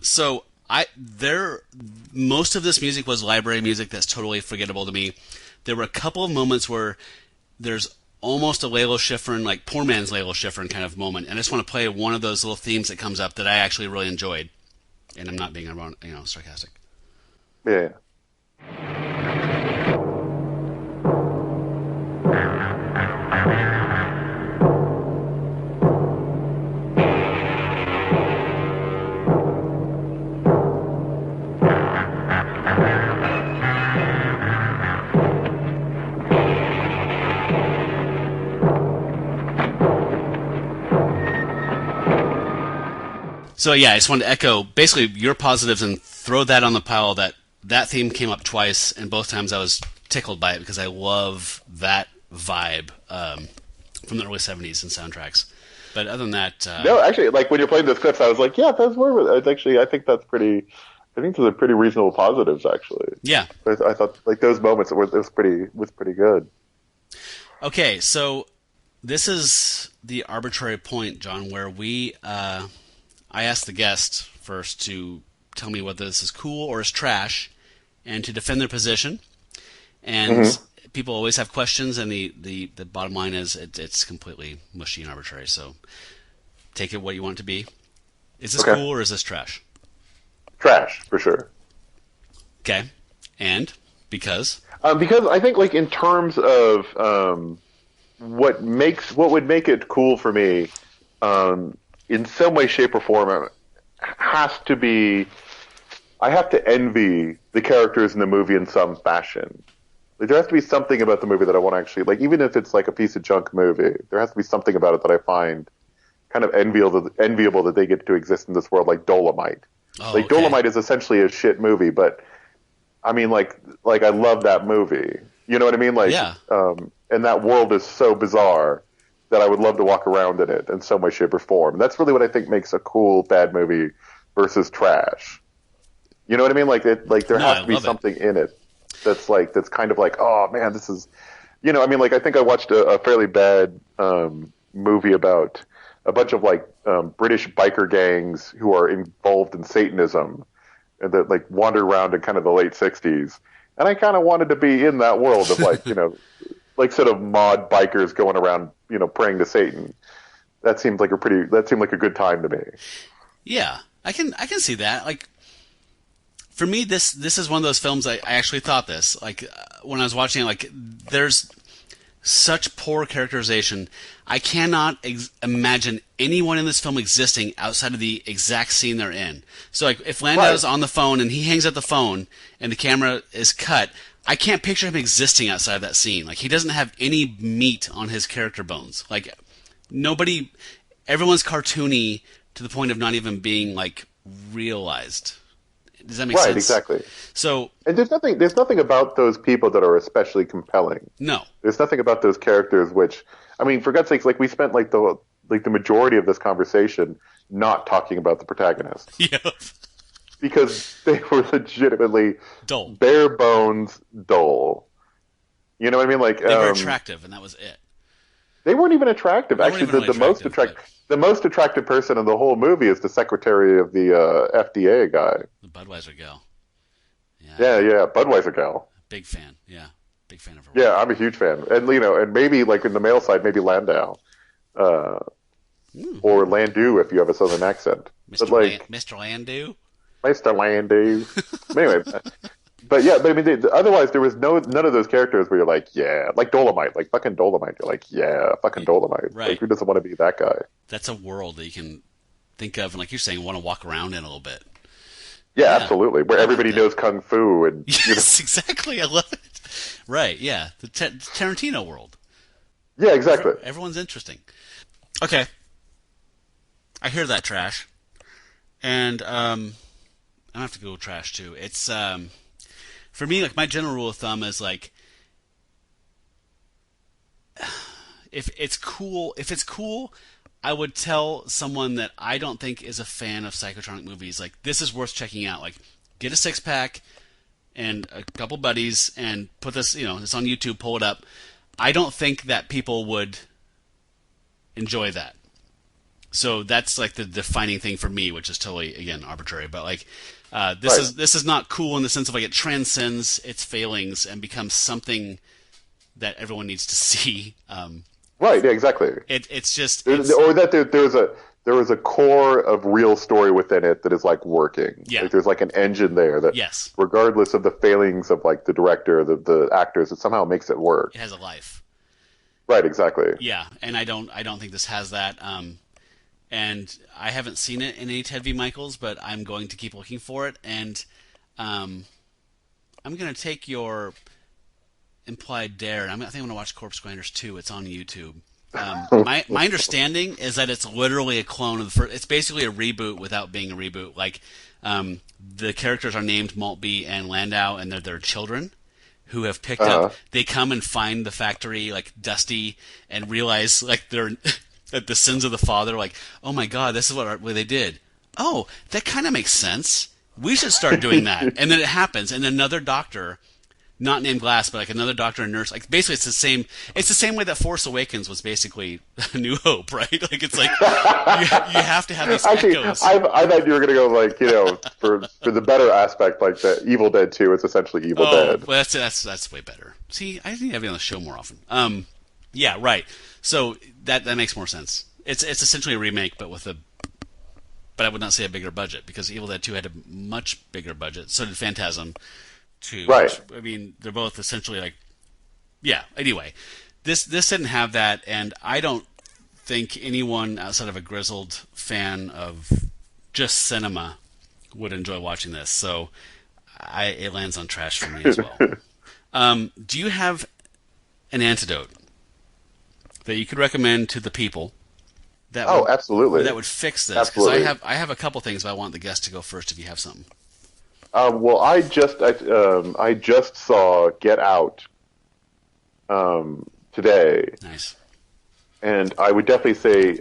So most of this music was library music that's totally forgettable to me. There were a couple of moments where there's almost a Lalo Schifrin, like poor man's Lalo Schifrin kind of moment, and I just want to play one of those little themes that comes up that I actually really enjoyed. And I'm not being sarcastic. Yeah. So yeah, I just wanted to echo basically your positives and throw that on the pile. That theme came up twice, and both times I was tickled by it because I love that vibe from the early '70s and soundtracks. But other than that, no, actually, like when you're playing those clips, I was like, yeah, that's more. Actually, I think that's pretty. I think those are pretty reasonable positives, actually. Yeah, I thought like those moments was pretty good. Okay, so this is the arbitrary point, John, where I asked the guest first to tell me whether this is cool or is trash, and to defend their position. And people always have questions, and the bottom line is it's completely mushy and arbitrary. So take it what you want it to be. Is this cool or is this trash? Trash, for sure. Okay, and because? Because I think, like, in terms of what would make it cool for me, in some way, shape, or form, has to be. I have to envy the characters in the movie in some fashion. Like, there has to be something about the movie that I want to actually like, even if it's like a piece of junk movie. There has to be something about it that I find kind of enviable that they get to exist in this world, like Dolomite. Dolomite is essentially a shit movie, but I mean, like I love that movie. You know what I mean? Like, yeah. And that world is so bizarre that I would love to walk around in it in some way, shape, or form. And that's really what I think makes a cool bad movie versus trash. You know what I mean? Like, there has to be something in it that's kind of like, oh man, this is, you know, I mean, like, I think I watched a fairly bad movie about a bunch of like British biker gangs who are involved in Satanism and that like wander around in kind of the late '60s, and I kind of wanted to be in that world of like, you know, like sort of mod bikers going around, you know, praying to Satan. That seemed like a good time to me. Yeah, I can see that. Like, for me, this is one of those films I actually thought this. Like, when I was watching it, like, there's such poor characterization. I cannot imagine anyone in this film existing outside of the exact scene they're in. So, like, if Landau's on the phone and he hangs up the phone and the camera is cut, I can't picture him existing outside of that scene. Like, he doesn't have any meat on his character bones. Like, everyone's cartoony to the point of not even being, like, realized. Does that make sense? Right, exactly. So, and there's nothing about those people that are especially compelling. No. There's nothing about those characters which, I mean, for God's sakes, like, we spent like the majority of this conversation not talking about the protagonist. Yeah. Because they were legitimately dull, bare bones dull. You know what I mean? Like, they were attractive, and that was it. They weren't even attractive. Actually, the most attractive person in the whole movie is the secretary of the FDA guy. The Budweiser gal. Yeah, Budweiser gal. Big fan. Yeah, big fan of her. Yeah, I'm a huge fan, and you know, and maybe like in the male side, maybe Landau, or Landau if you have a southern accent. Mr. Mr. Landau. Mr. Landau. Anyway. But yeah, I mean, otherwise there was none of those characters where you're like, yeah, like Dolomite, like fucking Dolomite. You're like, yeah, fucking Dolomite. Right. Like, who doesn't want to be that guy? That's a world that you can think of, and like you're saying, want to walk around in a little bit. Yeah, absolutely. Where everybody knows kung fu and yes, exactly. I love it. Right? Yeah, the Tarantino world. Yeah, exactly. Everyone's interesting. Okay, I hear that trash, and I have to go trash too. It's for me, like, my general rule of thumb is like, if it's cool, I would tell someone that I don't think is a fan of psychotronic movies, like, this is worth checking out. Like, get a 6-pack and a couple buddies and put this, you know, it's on YouTube, pull it up. I don't think that people would enjoy that. So that's like the defining thing for me, which is totally, again, arbitrary. But like, this is not cool in the sense of like it transcends its failings and becomes something that everyone needs to see. Right. Yeah. Exactly. It's just or that there was a core of real story within it that is like working. Yeah. Like, there's like an engine there that, yes, regardless of the failings of like the director, the actors, it somehow makes it work. It has a life. Right. Exactly. Yeah, and I don't think this has that. And I haven't seen it in any Ted V. Mikels, but I'm going to keep looking for it. And I'm going to take your implied dare. And I think I'm going to watch Corpse Grinders 2. It's on YouTube. My understanding is that it's literally a clone of the first. It's basically a reboot without being a reboot. Like, the characters are named Maltby and Landau, and they're their children who have picked up. They come and find the factory like dusty and realize like they're that the sins of the father. Like, oh my God, this is what they did. Oh, that kind of makes sense. We should start doing that. And then it happens, and another doctor, not named Glass, but like another doctor and nurse. Like basically, it's the same. It's the same way that Force Awakens was basically A New Hope, right? Like it's like you have to have these echoes. I thought you were going to go like for the better aspect, like the Evil Dead 2 is essentially Evil Dead. Well, that's way better. See, I think I'd be on the show more often. Yeah, right. So that makes more sense. It's essentially a remake, but but I would not say a bigger budget, because Evil Dead 2 had a much bigger budget. So did Phantasm 2. Right. Which, I mean, they're both essentially like, yeah. Anyway, this didn't have that, and I don't think anyone outside of a grizzled fan of just cinema would enjoy watching this. So it lands on trash for me as well. Do you have an antidote that you could recommend to the people? Absolutely. That would fix this, because I have a couple things, but I want the guest to go first if you have something. Well, I just saw Get Out today. Nice. And I would definitely say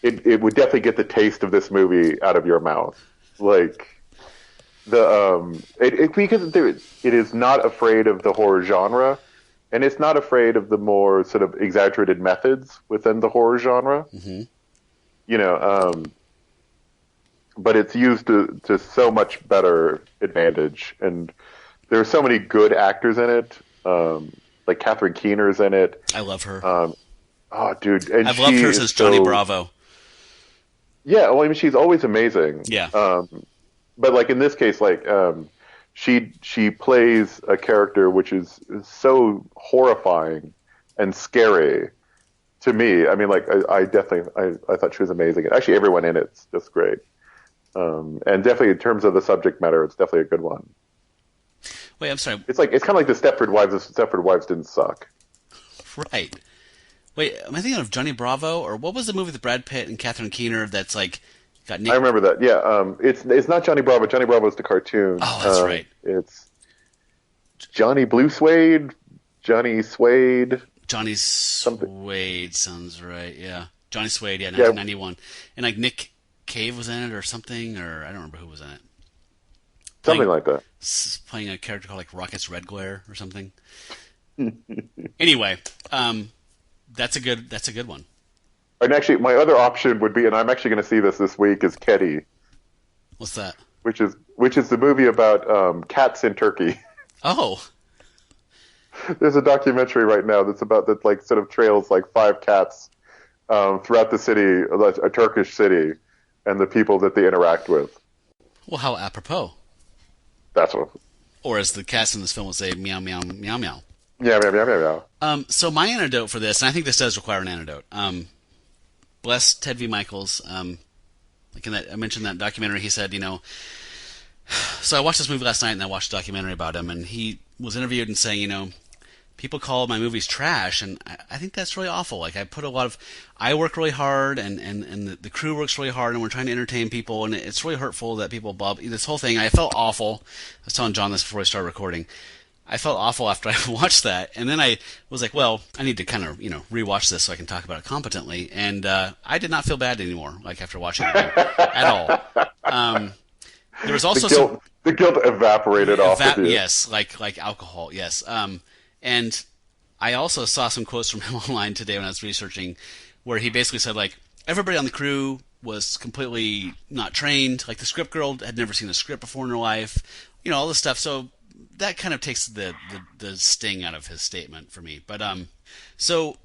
it would definitely get the taste of this movie out of your mouth. Like because it is not afraid of the horror genre. And it's not afraid of the more sort of exaggerated methods within the horror genre. Mm-hmm. But it's used to so much better advantage. And there are so many good actors in it. Like Catherine Keener's in it. I love her. Dude. And I've loved her since Johnny Bravo. Yeah, well, I mean, she's always amazing. Yeah. But like in this case, like... She plays a character which is so horrifying and scary to me. I mean, like I definitely I thought she was amazing. Actually, everyone in it's just great. And definitely in terms of the subject matter, it's definitely a good one. Wait, I'm sorry. It's kind of like the Stepford Wives. If Stepford Wives didn't suck. Right. Wait, am I thinking of Johnny Bravo, or what was the movie with Brad Pitt and Catherine Keener that's like? I remember that. Yeah, it's not Johnny Bravo. Johnny Bravo is the cartoon. Oh, that's right. It's Johnny Blue Suede, Johnny Suede. Johnny Suede sounds right. Yeah, Johnny Suede. Yeah, 1991, and like Nick Cave was in it or something, or I don't remember who was in it. Something like that. Playing a character called like Rocket's Red Glare or something. Anyway, that's a good one. And actually, my other option would be, and I'm actually going to see this week, is Kitty. What's that? Which is the movie about cats in Turkey. Oh. There's a documentary right now that's about that, like, sort of trails like 5 cats throughout the city, a Turkish city, and the people that they interact with. Well, how apropos. That's what. Or as the cats in this film would say, meow, meow, meow, meow. Yeah, meow, meow, meow, meow. So my antidote for this, and I think this does require an antidote. Bless Ted V. Mikels. Like in that, I mentioned that documentary. He said, so I watched this movie last night, and I watched a documentary about him, and he was interviewed and saying, people call my movies trash, and I think that's really awful. Like I work really hard, and the crew works really hard, and we're trying to entertain people, and it's really hurtful that people this whole thing. I felt awful. I was telling John this before we started recording. I felt awful after I watched that, and then I was like, well, I need to kind of, rewatch this so I can talk about it competently, and I did not feel bad anymore, like after watching it at all. There was also the guilt evaporated off of you. Yes, like alcohol, yes. And I also saw some quotes from him online today when I was researching, where he basically said, like, everybody on the crew was completely not trained, like the script girl had never seen a script before in her life, all this stuff, so that kind of takes the sting out of his statement for me. But so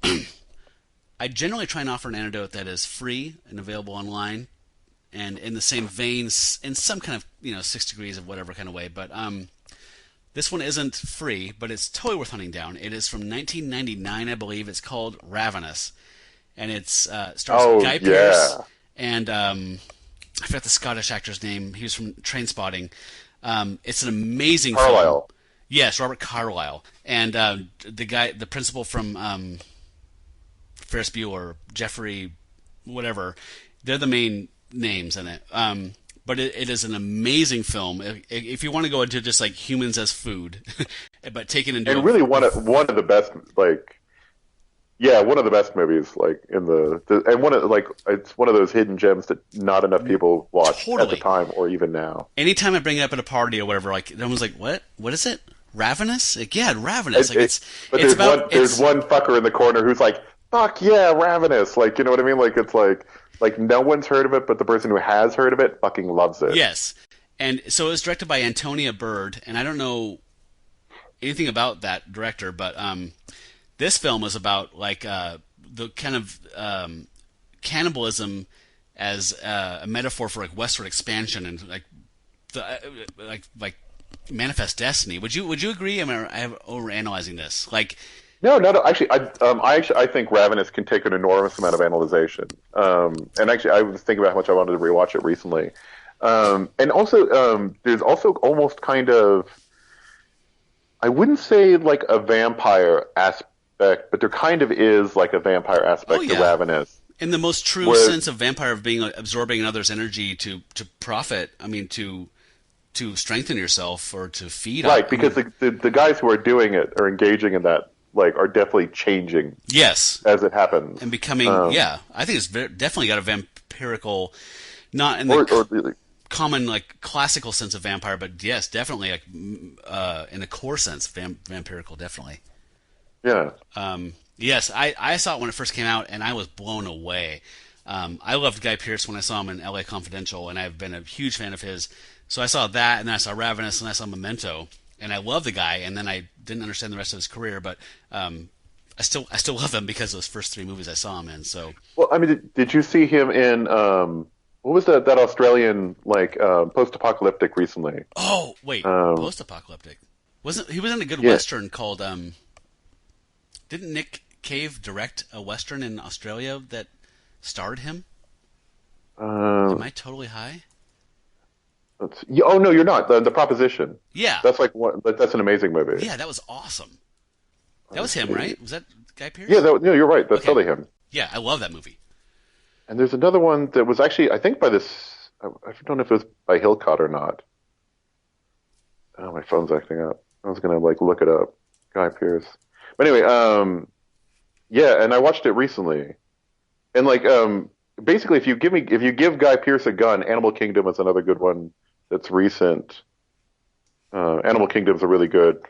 I generally try and offer an antidote that is free and available online, and in the same vein, in some kind of 6 degrees of whatever kind of way. But this one isn't free, but it's totally worth hunting down. It is from 1999, I believe. It's called Ravenous, and it stars Guy Pearce and I forgot the Scottish actor's name. He was from Trainspotting. It's an amazing film. Yes, Robert Carlyle. And the principal from Ferris Bueller, Jeffrey, whatever. They're the main names in it. But it is an amazing film. If you want to go into just like humans as food, but taken into and really one of the best one of the best movies in and one of it's one of those hidden gems that not enough people watch at the time or even now. Anytime I bring it up at a party or whatever, everyone's like, "What? What is it? Ravenous?" Ravenous. There's one fucker in the corner who's like, "Fuck yeah, Ravenous!" You know what I mean? It's like no one's heard of it, but the person who has heard of it fucking loves it. Yes, and so it was directed by Antonia Bird, and I don't know anything about that director, but this film was about the kind of cannibalism as a metaphor for westward expansion and manifest destiny. Would you agree? I am overanalyzing this. No. Actually, I think Ravenous can take an enormous amount of analyzation. And actually, I was thinking about how much I wanted to rewatch it recently. And also, there's also almost kind of, I wouldn't say a vampire aspect, but there kind of is a vampire aspect to Ravenous. In the most true sense of vampire, of being absorbing another's energy to profit. I mean, to strengthen yourself or to feed. Right, because the guys who are doing it are engaging in that. Are definitely changing. Yes, as it happens, and becoming. I think it's definitely got a vampirical, not in the common classical sense of vampire, but yes, definitely in a core sense, vampirical, definitely. Yeah. Yes, I saw it when it first came out, and I was blown away. I loved Guy Pearce when I saw him in L.A. Confidential, and I've been a huge fan of his. So I saw that, and then I saw Ravenous, and I saw Memento. And I love the guy, and then I didn't understand the rest of his career, but I still love him because of those first 3 movies I saw him in. So, well, I mean, did you see him in what was that Australian post-apocalyptic recently? Oh wait, post-apocalyptic he was in a good western called didn't Nick Cave direct a western in Australia that starred him? Am I totally high? Oh no, you're not. The Proposition. Yeah, that's that's an amazing movie. Yeah, that was awesome. That was him, right? Was that Guy Pearce? Yeah, no, you're right. That's totally him. Yeah, I love that movie. And there's another one that was actually, I think, by this. I don't know if it was by Hillcott or not. Oh, my phone's acting up. I was gonna look it up. Guy Pearce. But anyway, and I watched it recently, and basically, if you give Guy Pearce a gun, Animal Kingdom is another good one. That's recent. Animal Kingdom's a really good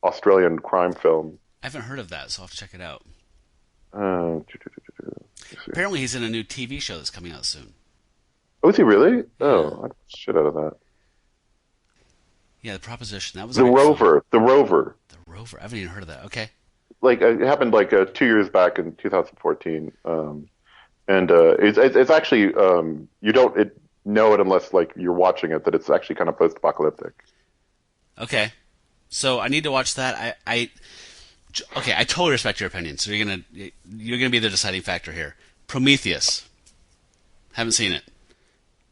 Australian crime film. I haven't heard of that, so I'll have to check it out. Apparently, he's in a new TV show that's coming out soon. Oh, is he really? Oh, I'd shit out of that. Yeah, The Proposition. That was The Rover. The Rover. The Rover. I haven't even heard of that. Okay. It happened 2 years back in 2014, and it's actually you don't know it unless you're watching it, that it's actually kind of post-apocalyptic. Okay, so I need to watch that. I totally respect your opinion. So you're gonna be the deciding factor here. Prometheus. Haven't seen it.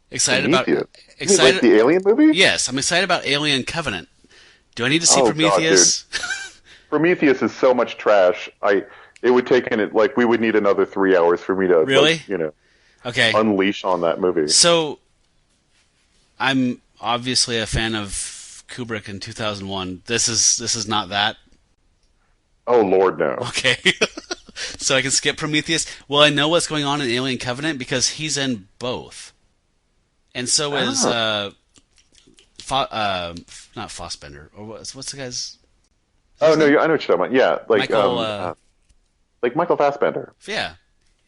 Excited about the Alien movie? Yes, I'm excited about Alien Covenant. Do I need to see Prometheus? God, Prometheus is so much trash. It would take we would need another 3 hours for me to really, unleash on that movie. So, I'm obviously a fan of Kubrick in 2001. This is not that. Oh Lord, no. Okay, so I can skip Prometheus. Well, I know what's going on in Alien Covenant because he's in both, and so is not Fassbender or what's the guy's. Oh no, I know what you're talking about. Yeah, Michael Fassbender. Yeah,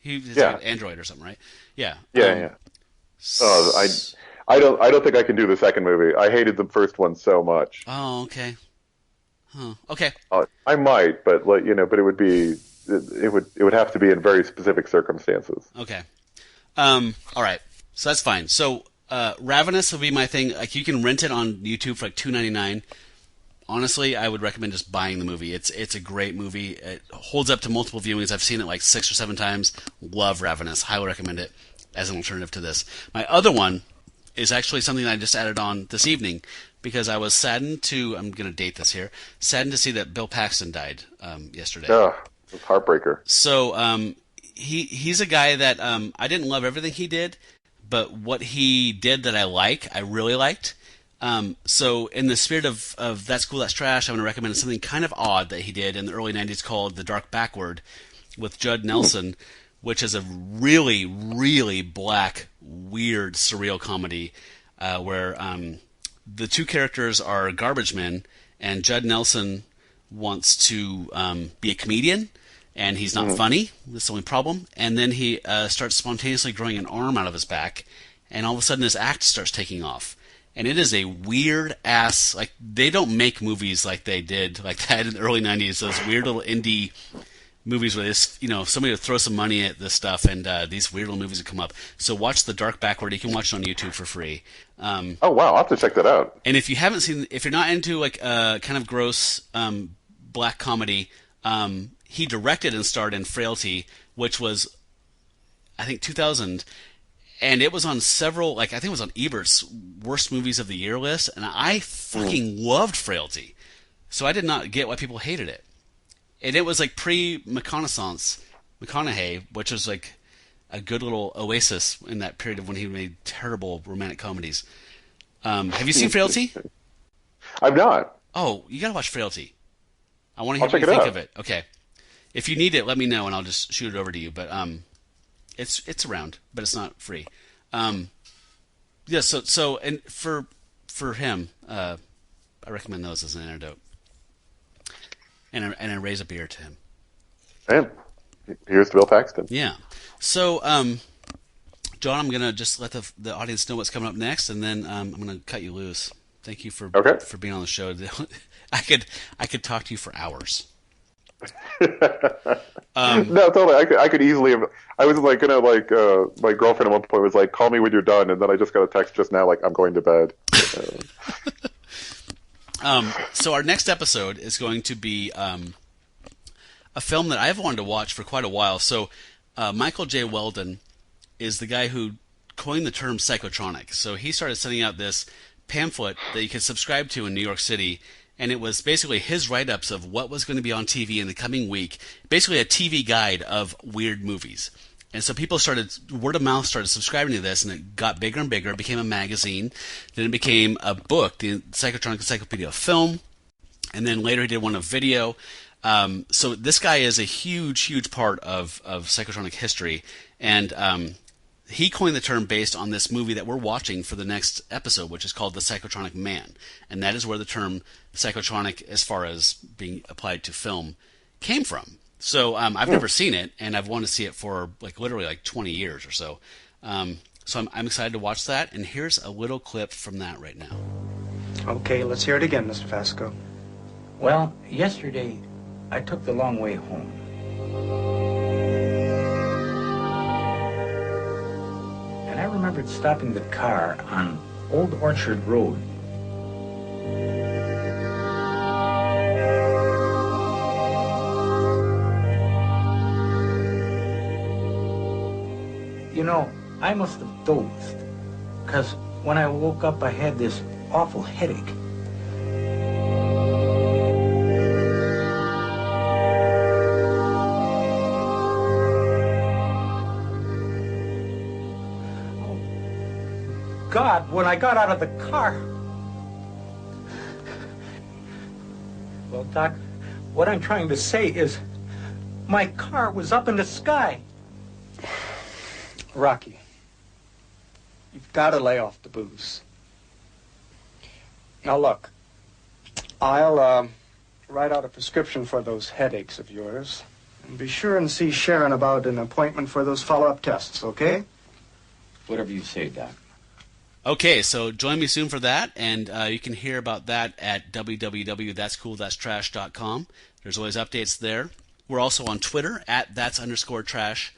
he's an android or something, right? Yeah. Yeah. Oh, I don't think I can do the second movie. I hated the first one so much. Oh, okay. Huh. Okay. I might, but but it would be it would have to be in very specific circumstances. Okay. All right. So that's fine. So Ravenous will be my thing. You can rent it on YouTube for $2.99. Honestly, I would recommend just buying the movie. It's a great movie. It holds up to multiple viewings. I've seen it 6 or 7 times. Love Ravenous. Highly recommend it as an alternative to this. My other one is actually something that I just added on this evening because I was saddened to, I'm going to date this here, saddened to see that Bill Paxton died yesterday. Oh, it was heartbreaker. So he's a guy that I didn't love everything he did, but what he did that I really liked. So in the spirit of That's Cool, That's Trash, I'm going to recommend something kind of odd that he did in the early 90s called The Dark Backward with Judd Nelson, which is a really, really black, weird, surreal comedy where the two characters are garbage men, and Judd Nelson wants to be a comedian, and he's not funny. That's the only problem. And then he starts spontaneously growing an arm out of his back, and all of a sudden his act starts taking off. And it is a weird ass, like, they don't make movies like they did like that in the early 90s, those weird little indie movies where this, somebody would throw some money at this stuff, and these weird little movies would come up. So watch The Dark Backward. You can watch it on YouTube for free. Oh wow, I'll have to check that out. And if you haven't seen, if you're not into like kind of gross black comedy, he directed and starred in Frailty, which was, I think, 2000. And it was on several, I think it was on Ebert's worst movies of the year list, and I fucking loved Frailty. So I did not get why people hated it. And it was like McConaughey, which was like a good little oasis in that period of when he made terrible romantic comedies. Have you seen Frailty? I've not. Oh, you gotta watch Frailty. I want to hear what you think of it. Okay. If you need it, let me know, and I'll just shoot it over to you. But it's around, but it's not free. Yeah. So and for him, I recommend those as an antidote, and I raise a beer to him. And here's Bill Paxton. Yeah. So, John, I'm gonna just let the audience know what's coming up next, and then I'm gonna cut you loose. Thank you for being on the show. I could talk to you for hours. No, totally. I could easily have. I was like gonna my girlfriend at one point was like, "Call me when you're done," and then I just got a text just now like, "I'm going to bed." So our next episode is going to be a film that I've wanted to watch for quite a while. So Michael J. Weldon is the guy who coined the term psychotronic. So he started sending out this pamphlet that you could subscribe to in New York City. And it was basically his write-ups of what was going to be on TV in the coming week, basically a TV guide of weird movies. And so people word of mouth started subscribing to this, and it got bigger and bigger. It became a magazine. Then it became a book, the Psychotronic Encyclopedia of Film. And then later he did one of video. So this guy is a huge, huge part of psychotronic history. And he coined the term based on this movie that we're watching for the next episode, which is called The Psychotronic Man. And that is where the term psychotronic, as far as being applied to film, came from. So I've never seen it, and I've wanted to see it for literally 20 years or so. So I'm excited to watch that, and here's a little clip from that right now. Okay, let's hear it again, Mr. Fasco. Well, yesterday I took the long way home. And I remembered stopping the car on Old Orchard Road. You know, I must have dozed, because when I woke up I had this awful headache. God, when I got out of the car. Well, Doc, what I'm trying to say is my car was up in the sky. Rocky, you've got to lay off the booze. Now, look, I'll write out a prescription for those headaches of yours. And be sure and see Sharon about an appointment for those follow-up tests, okay? Whatever you say, Doc. Okay, so join me soon for that, and you can hear about that at www.that'scoolthat'strash.com. There's always updates there. We're also on Twitter at @that's_trash.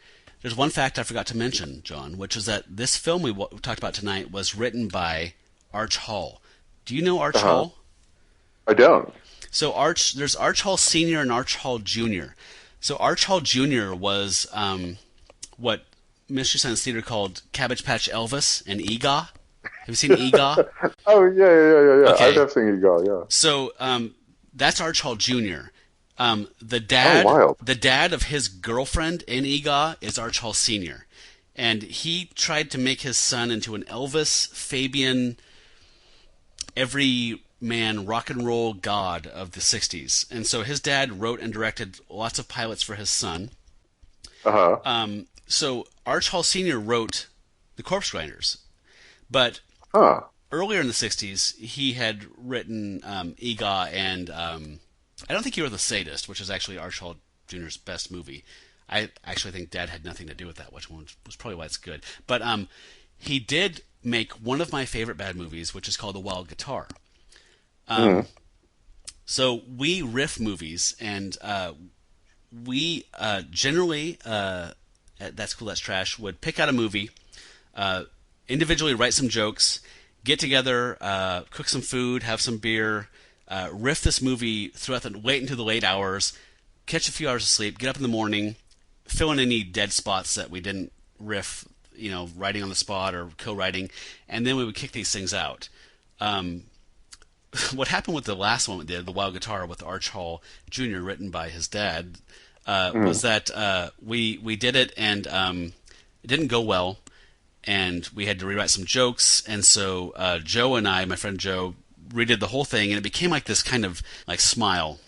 There's one fact I forgot to mention, John, which is that this film we talked about tonight was written by Arch Hall. Do you know Arch Hall? I don't. So there's Arch Hall Sr. and Arch Hall Jr. So Arch Hall Jr. was what Mystery Science Theater called Cabbage Patch Elvis and EGOT. Have you seen EGOT? Oh, yeah. Okay. I have seen EGOT, yeah. So that's Arch Hall Jr. The dad, wild. the dad of his girlfriend in EGA is Arch Hall Sr., and he tried to make his son into an Elvis, Fabian, every man rock and roll god of the 60s. And so his dad wrote and directed lots of pilots for his son. So Arch Hall Sr. wrote The Corpse Grinders. But earlier in the 60s, he had written EGA and I don't think he wrote The Sadist, which is actually Arch Hall Jr.'s best movie. I actually think Dad had nothing to do with that, which one was probably why it's good. But he did make one of my favorite bad movies, which is called The Wild Guitar. So we riff movies, and we generally at That's Cool, That's Trash would pick out a movie, individually write some jokes, get together, cook some food, have some beer, riff this movie throughout wait until the late hours, catch a few hours of sleep, get up in the morning, fill in any dead spots that we didn't riff, writing on the spot or co-writing, and then we would kick these things out. What happened with the last one we did, The Wild Guitar with Arch Hall Jr., written by his dad, was that we did it and it didn't go well, and we had to rewrite some jokes, and so Joe and I, my friend Joe, redid the whole thing, and it became like this kind of like smile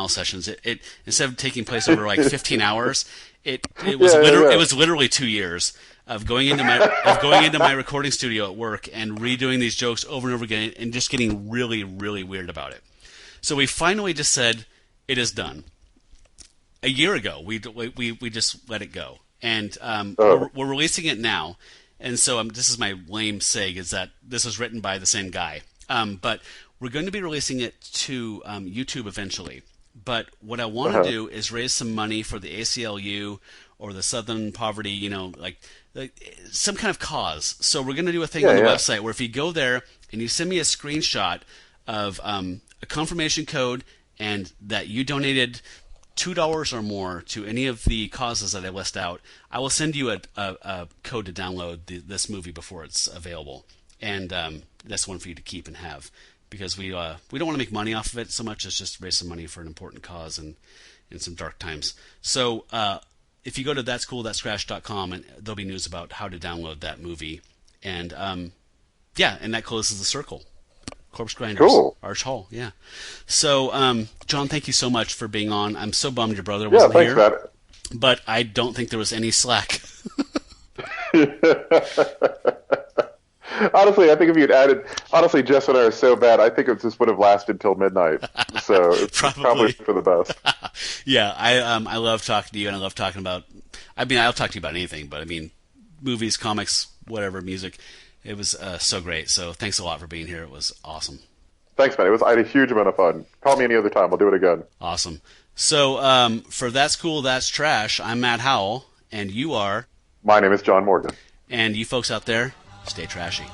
sessions. It instead of taking place over like 15 hours, it was literally 2 years of going into my recording studio at work and redoing these jokes over and over again, and just getting really, really weird about it. So we finally just said it is done. A year ago, we just let it go, and we're releasing it now. And so this is my lame seg, is that this was written by the same guy. But we're going to be releasing it to YouTube eventually. But what I want to do is raise some money for the ACLU or the Southern Poverty, like some kind of cause. So we're going to do a thing on the website where if you go there and you send me a screenshot of a confirmation code and that you donated $2 or more to any of the causes that I list out, I will send you a code to download this movie before it's available. And that's one for you to keep and have, because we don't want to make money off of it so much as just raise some money for an important cause and in some dark times. So if you go to that'scoolthat'scrash.com, and there'll be news about how to download that movie. And and that closes the circle. Corpse Grinders, cool. Arch Hall, yeah. So John, thank you so much for being on. I'm so bummed your brother wasn't here. Matt. But I don't think there was any slack. Honestly, I think if you'd added, Jess and I are so bad, I think it just would have lasted till midnight. So it's probably for the best. Yeah, I love talking to you, and I love talking about, I'll talk to you about anything, but movies, comics, whatever, music. It was so great. So thanks a lot for being here. It was awesome. Thanks, man. I had a huge amount of fun. Call me any other time. I'll do it again. Awesome. So for That's Cool, That's Trash, I'm Matt Howell, and you are? My name is John Morgan. And you folks out there, stay trashy.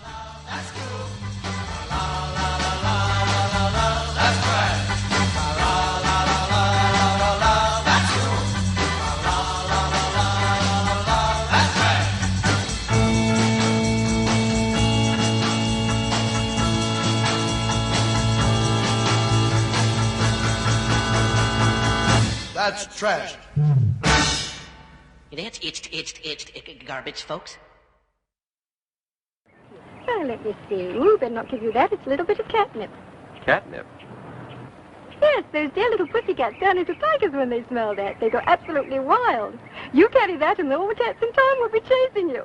That's trash. It's garbage, folks. Well, let me see. Ooh, better not give you that. It's a little bit of catnip. Catnip? Yes, those dear little pussycats turn into tigers when they smell that. They go absolutely wild. You carry that and all the cats in town will be chasing you.